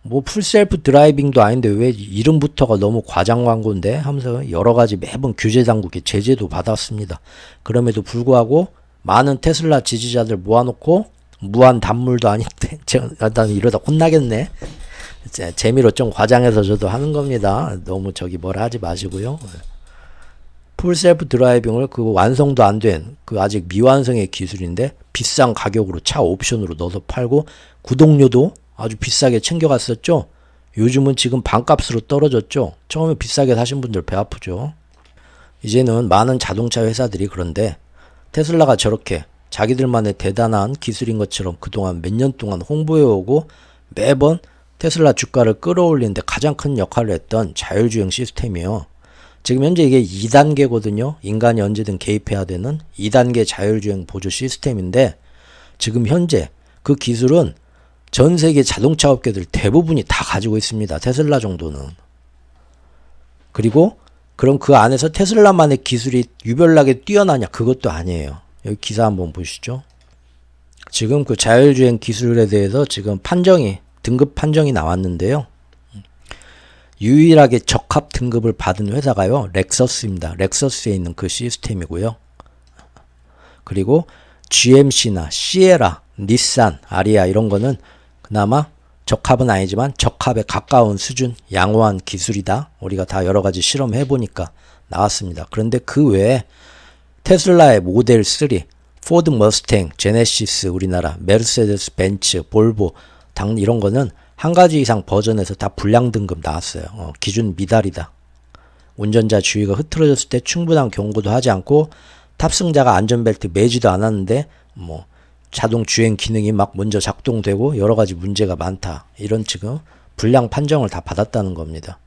뭐 풀셀프 드라이빙도 아닌데 왜 이름부터가 너무 과장 광고인데 하면서 여러 가지 매번 규제 당국의 제재도 받았습니다. 그럼에도 불구하고 많은 테슬라 지지자들 모아놓고 무한 단물도 아닌데 난 이러다 혼나겠네. 재미로 좀 과장해서 저도 하는 겁니다. 너무 뭐라 하지 마시고요. 풀셀프 드라이빙을 그 완성도 안 된 그 아직 미완성의 기술인데 비싼 가격으로 차 옵션으로 넣어서 팔고 구독료도 아주 비싸게 챙겨갔었죠. 요즘은 지금 반값으로 떨어졌죠. 처음에 비싸게 사신 분들 배 아프죠. 이제는 많은 자동차 회사들이 그런데 테슬라가 저렇게 자기들만의 대단한 기술인 것처럼 그동안 몇 년 동안 홍보해오고 매번 테슬라 주가를 끌어올리는데 가장 큰 역할을 했던 자율주행 시스템이에요. 지금 현재 이게 2단계거든요. 인간이 언제든 개입해야 되는 2단계 자율주행 보조 시스템인데 지금 현재 그 기술은 전 세계 자동차 업계들 대부분이 다 가지고 있습니다. 테슬라 정도는. 그리고 그럼 그 안에서 테슬라만의 기술이 유별나게 뛰어나냐? 그것도 아니에요. 여기 기사 한번 보시죠. 지금 그 자율주행 기술에 대해서 지금 등급 판정이 나왔는데요. 유일하게 적합 등급을 받은 회사가요, 렉서스입니다. 렉서스에 있는 그 시스템이고요. 그리고 GMC나 시에라, 닛산, 아리아 이런 거는 그나마 적합은 아니지만 적합에 가까운 수준, 양호한 기술이다. 우리가 다 여러 가지 실험해 보니까 나왔습니다. 그런데 그 외에 테슬라의 모델 3, 포드 머스탱, 제네시스 우리나라, 메르세데스 벤츠, 볼보 당 이런 거는 한 가지 이상 버전에서 다 불량 등급 나왔어요. 기준 미달이다. 운전자 주의가 흐트러졌을 때 충분한 경고도 하지 않고 탑승자가 안전벨트 매지도 않았는데 뭐 자동 주행 기능이 막 먼저 작동되고 여러 가지 문제가 많다. 이런 지금 불량 판정을 다 받았다는 겁니다.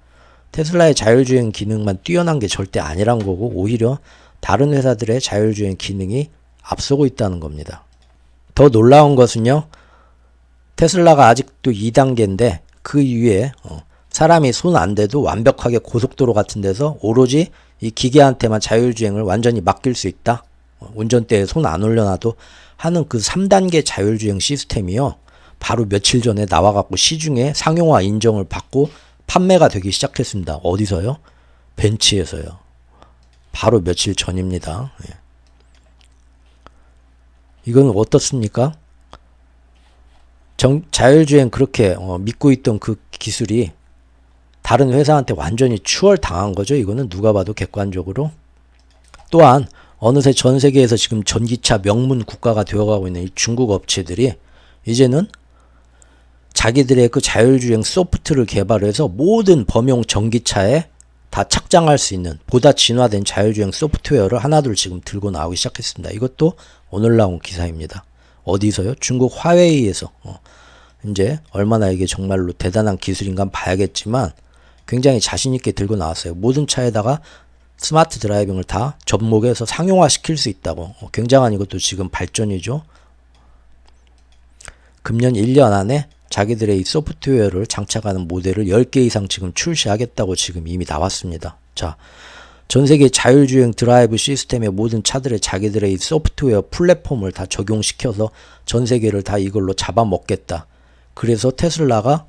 테슬라의 자율주행 기능만 뛰어난 게 절대 아니란 거고 오히려 다른 회사들의 자율주행 기능이 앞서고 있다는 겁니다. 더 놀라운 것은요. 테슬라가 아직도 2단계인데 그 이후에 사람이 손 안 대도 완벽하게 고속도로 같은 데서 오로지 이 기계한테만 자율주행을 완전히 맡길 수 있다. 운전대에 손 안 올려놔도 하는 그 3단계 자율주행 시스템이요. 바로 며칠 전에 나와갖고 시중에 상용화 인정을 받고 판매가 되기 시작했습니다. 어디서요? 벤츠에서요. 바로 며칠 전입니다. 이건 어떻습니까? 자율주행 그렇게 믿고 있던 그 기술이 다른 회사한테 완전히 추월당한 거죠. 이거는 누가 봐도 객관적으로. 또한 어느새 전 세계에서 지금 전기차 명문 국가가 되어가고 있는 이 중국 업체들이 이제는 자기들의 그 자율주행 소프트를 개발해서 모든 범용 전기차에 다 착장할 수 있는 보다 진화된 자율주행 소프트웨어를 하나둘 지금 들고 나오기 시작했습니다. 이것도 오늘 나온 기사입니다. 어디서요? 중국 화웨이에서. 이제 얼마나 이게 정말로 대단한 기술인가 봐야겠지만 굉장히 자신있게 들고 나왔어요. 모든 차에다가 스마트 드라이빙을 다 접목해서 상용화 시킬 수 있다고. 굉장한 이것도 지금 발전이죠. 금년 1년 안에 자기들의 이 소프트웨어를 장착하는 모델을 10개 이상 지금 출시하겠다고 지금 이미 나왔습니다. 자, 전 세계 자율주행 드라이브 시스템의 모든 차들의 자기들의 이 소프트웨어 플랫폼을 다 적용시켜서 전 세계를 다 이걸로 잡아먹겠다. 그래서 테슬라가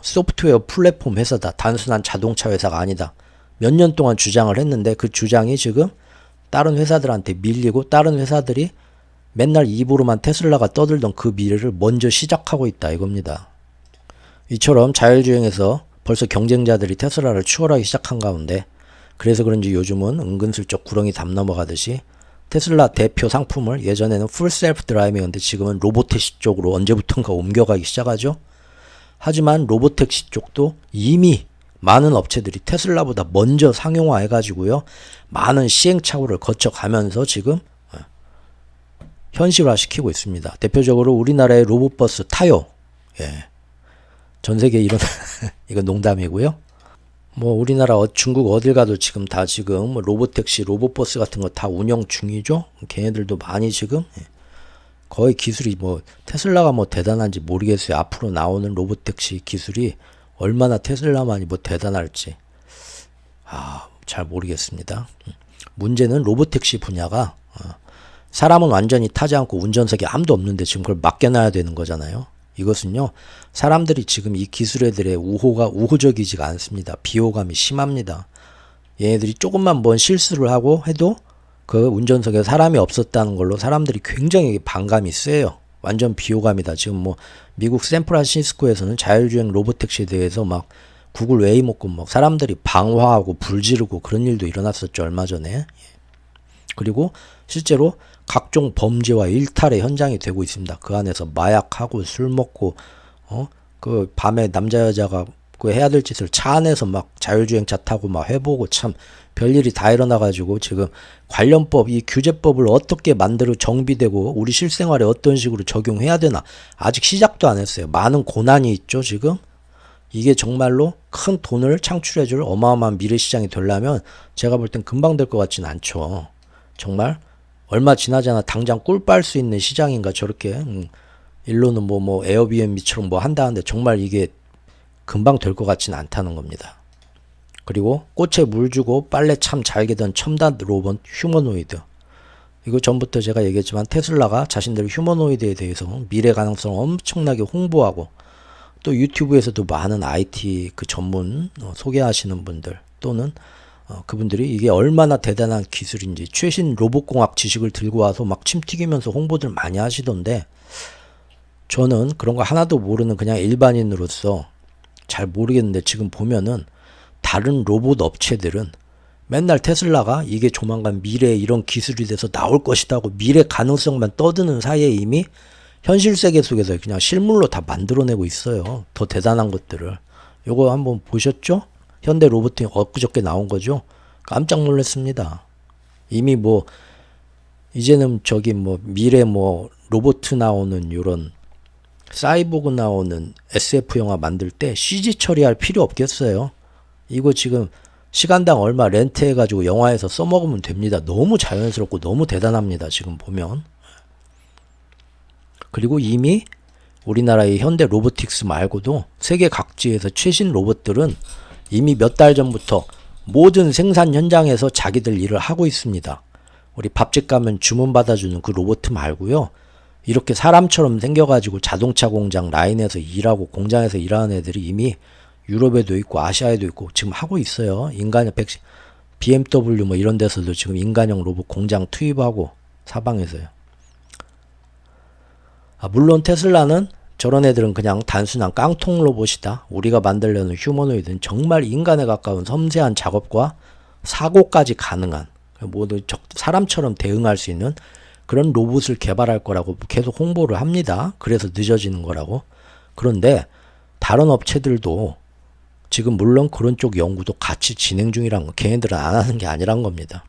소프트웨어 플랫폼 회사다. 단순한 자동차 회사가 아니다. 몇 년 동안 주장을 했는데 그 주장이 지금 다른 회사들한테 밀리고 다른 회사들이 맨날 입으로만 테슬라가 떠들던 그 미래를 먼저 시작하고 있다 이겁니다. 이처럼 자율주행에서 벌써 경쟁자들이 테슬라를 추월하기 시작한 가운데 그래서 그런지 요즘은 은근슬쩍 구렁이 담 넘어가듯이 테슬라 대표 상품을 예전에는 풀 셀프 드라이빙인데 지금은 로보택시 쪽으로 언제부턴가 옮겨가기 시작하죠. 하지만 로보택시 쪽도 이미 많은 업체들이 테슬라보다 먼저 상용화 해가지고요. 많은 시행착오를 거쳐가면서 지금 현실화 시키고 있습니다. 대표적으로 우리나라의 로봇버스 타요. 전 세계 이런 이건 농담이고요. 뭐 우리나라 중국 어딜 가도 지금 다 지금 로봇택시, 로봇버스 같은 거 다 운영 중이죠. 걔네들도 많이 지금 거의 기술이 뭐 테슬라가 뭐 대단한지 모르겠어요. 앞으로 나오는 로봇택시 기술이 얼마나 테슬라만이 뭐 대단할지 잘 모르겠습니다. 문제는 로봇택시 분야가 사람은 완전히 타지 않고 운전석에 아무도 없는데 지금 그걸 맡겨놔야 되는 거잖아요. 이것은요, 사람들이 지금 이 기술에 대해 우호적이지가 않습니다. 비호감이 심합니다. 얘네들이 조금만 뭔 실수를 하고 해도 그 운전석에 사람이 없었다는 걸로 사람들이 굉장히 반감이 세요. 완전 비호감이다. 지금 뭐 미국 샌프란시스코에서는 자율주행 로봇택시에 대해서 막 구글 웨이모고 막 사람들이 방화하고 불 지르고 그런 일도 일어났었죠. 얼마 전에. 그리고 실제로 각종 범죄와 일탈의 현장이 되고 있습니다. 그 안에서 마약하고 술 먹고 그 밤에 남자 여자가 그 해야 될 짓을 차 안에서 막 자율주행차 타고 막 해보고 참 별일이 다 일어나가지고 지금 관련법, 이 규제법을 어떻게 만들어 정비되고 우리 실생활에 어떤 식으로 적용해야 되나 아직 시작도 안 했어요. 많은 고난이 있죠 지금. 이게 정말로 큰 돈을 창출해줄 어마어마한 미래시장이 되려면 제가 볼 땐 금방 될 것 같지는 않죠. 정말 얼마 지나지 않아 당장 꿀 빨 수 있는 시장인가 저렇게 일로는 뭐 에어비앤비처럼 뭐 한다는데 정말 이게 금방 될 것 같지는 않다는 겁니다. 그리고 꽃에 물 주고 빨래 참 잘 개던 첨단 로봇 휴머노이드. 이거 전부터 제가 얘기했지만 테슬라가 자신들의 휴머노이드에 대해서 미래 가능성을 엄청나게 홍보하고 또 유튜브에서도 많은 IT 그 전문 소개하시는 분들 또는 그분들이 이게 얼마나 대단한 기술인지 최신 로봇공학 지식을 들고 와서 막 침 튀기면서 홍보들 많이 하시던데 저는 그런 거 하나도 모르는 그냥 일반인으로서 잘 모르겠는데 지금 보면은 다른 로봇 업체들은 맨날 테슬라가 이게 조만간 미래에 이런 기술이 돼서 나올 것이다고 미래 가능성만 떠드는 사이에 이미 현실 세계 속에서 그냥 실물로 다 만들어내고 있어요. 더 대단한 것들을. 요거 한번 보셨죠? 현대 로봇이 엊그저께 나온 거죠? 깜짝 놀랐습니다. 이미 뭐 이제는 저기 뭐 미래 뭐 로봇 나오는 요런 사이보그 나오는 SF 영화 만들 때 CG 처리할 필요 없겠어요. 이거 지금 시간당 얼마 렌트해가지고 영화에서 써먹으면 됩니다. 너무 자연스럽고 너무 대단합니다. 지금 보면. 그리고 이미 우리나라의 현대 로보틱스 말고도 세계 각지에서 최신 로봇들은 이미 몇 달 전부터 모든 생산 현장에서 자기들 일을 하고 있습니다. 우리 밥집 가면 주문 받아주는 그 로봇 말고요. 이렇게 사람처럼 생겨가지고 자동차 공장 라인에서 일하고 공장에서 일하는 애들이 이미 유럽에도 있고 아시아에도 있고 지금 하고 있어요. 인간형 BMW 뭐 이런 데서도 지금 인간형 로봇 공장 투입하고 사방에서요. 물론 테슬라는 저런 애들은 그냥 단순한 깡통 로봇이다. 우리가 만들려는 휴머노이드는 정말 인간에 가까운 섬세한 작업과 사고까지 가능한 모두 사람처럼 대응할 수 있는 그런 로봇을 개발할 거라고 계속 홍보를 합니다. 그래서 늦어지는 거라고. 그런데 다른 업체들도 지금 물론 그런 쪽 연구도 같이 진행 중이란 거, 걔네들은 안 하는 게 아니란 겁니다.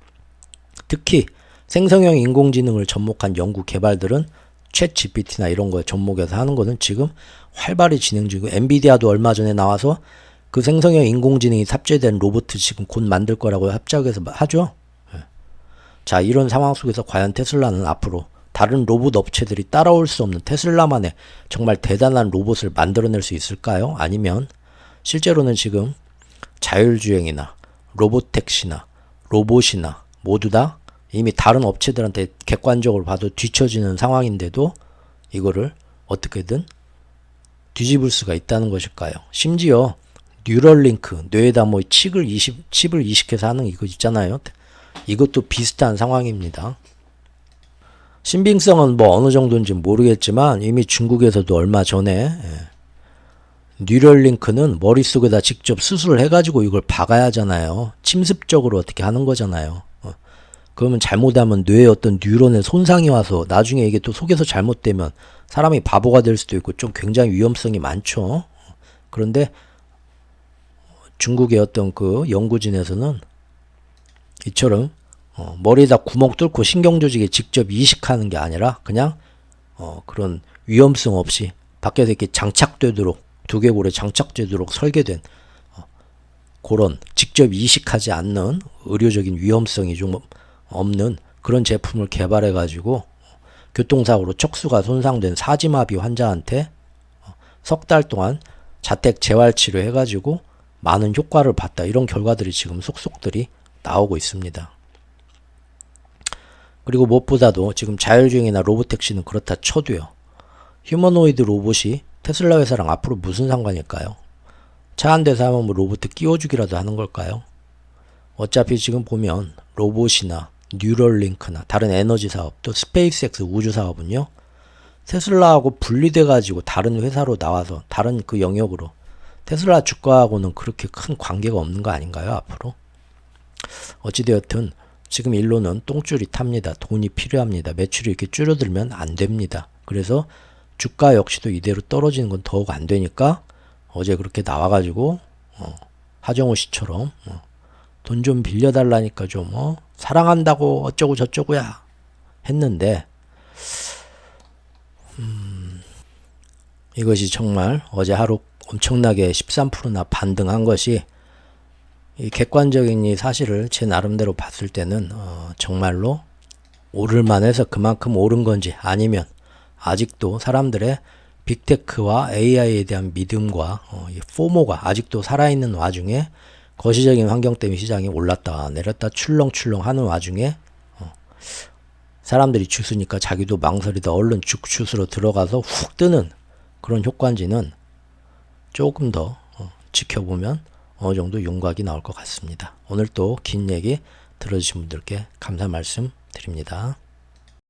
특히 생성형 인공지능을 접목한 연구 개발들은 챗 GPT나 이런 거에 접목해서 하는 거는 지금 활발히 진행 중이고 엔비디아도 얼마 전에 나와서 그 생성형 인공지능이 탑재된 로봇 지금 곧 만들 거라고 합작해서 하죠. 자, 이런 상황 속에서 과연 테슬라는 앞으로 다른 로봇 업체들이 따라올 수 없는 테슬라만의 정말 대단한 로봇을 만들어낼 수 있을까요? 아니면 실제로는 지금 자율주행이나 로봇택시나 로봇이나 모두 다 이미 다른 업체들한테 객관적으로 봐도 뒤처지는 상황인데도 이거를 어떻게든 뒤집을 수가 있다는 것일까요? 심지어 뉴럴링크, 뇌에다 뭐 칩을 이식해서 하는 이거 있잖아요. 이것도 비슷한 상황입니다. 신빙성은 뭐 어느 정도인지 모르겠지만 이미 중국에서도 얼마 전에 뉴럴링크는 머릿속에다 직접 수술을 해가지고 이걸 박아야 하잖아요. 침습적으로 어떻게 하는 거잖아요. 그러면 잘못하면 뇌에 어떤 뉴런에 손상이 와서 나중에 이게 또 속에서 잘못되면 사람이 바보가 될 수도 있고 좀 굉장히 위험성이 많죠. 그런데 중국의 어떤 그 연구진에서는 이처럼 머리에다 구멍 뚫고 신경조직에 직접 이식하는 게 아니라 그냥 그런 위험성 없이 밖에서 이렇게 장착되도록 두개골에 장착되도록 설계된 그런 직접 이식하지 않는 의료적인 위험성이 좀 없는 그런 제품을 개발해 가지고 교통사고로 척수가 손상된 사지마비 환자한테 석 달 동안 자택 재활치료 해가지고 많은 효과를 봤다. 이런 결과들이 지금 속속들이 나오고 있습니다. 그리고 무엇보다도 지금 자율주행이나 로봇택시는 그렇다 쳐도요. 휴머노이드 로봇이 테슬라 회사랑 앞으로 무슨 상관일까요? 차 한 대 사면 뭐 로봇 끼워주기라도 하는 걸까요? 어차피 지금 보면 로봇이나 뉴럴링크나 다른 에너지 사업 또 스페이스X 우주 사업은요. 테슬라하고 분리돼 가지고 다른 회사로 나와서 다른 그 영역으로 테슬라 주가하고는 그렇게 큰 관계가 없는 거 아닌가요? 앞으로? 어찌되었든 지금 일로는 똥줄이 탑니다. 돈이 필요합니다. 매출이 이렇게 줄어들면 안 됩니다. 그래서 주가 역시도 이대로 떨어지는 건 더욱 안 되니까 어제 그렇게 나와가지고 하정우 씨처럼 돈 좀 빌려달라니까 좀 사랑한다고 어쩌고 저쩌고야 했는데 이것이 정말 어제 하루 엄청나게 13%나 반등한 것이 이 객관적인 이 사실을 제 나름대로 봤을 때는 정말로 오를만 해서 그만큼 오른 건지 아니면 아직도 사람들의 빅테크와 AI에 대한 믿음과 이 포모가 아직도 살아있는 와중에 거시적인 환경 때문에 시장이 올랐다 내렸다 출렁출렁 하는 와중에 사람들이 주스니까 자기도 망설이다 얼른 주스로 들어가서 훅 뜨는 그런 효과인지는 조금 더 지켜보면 어느 정도 윤곽이 나올 것 같습니다. 오늘 또 긴 얘기 들어주신 분들께 감사 말씀 드립니다.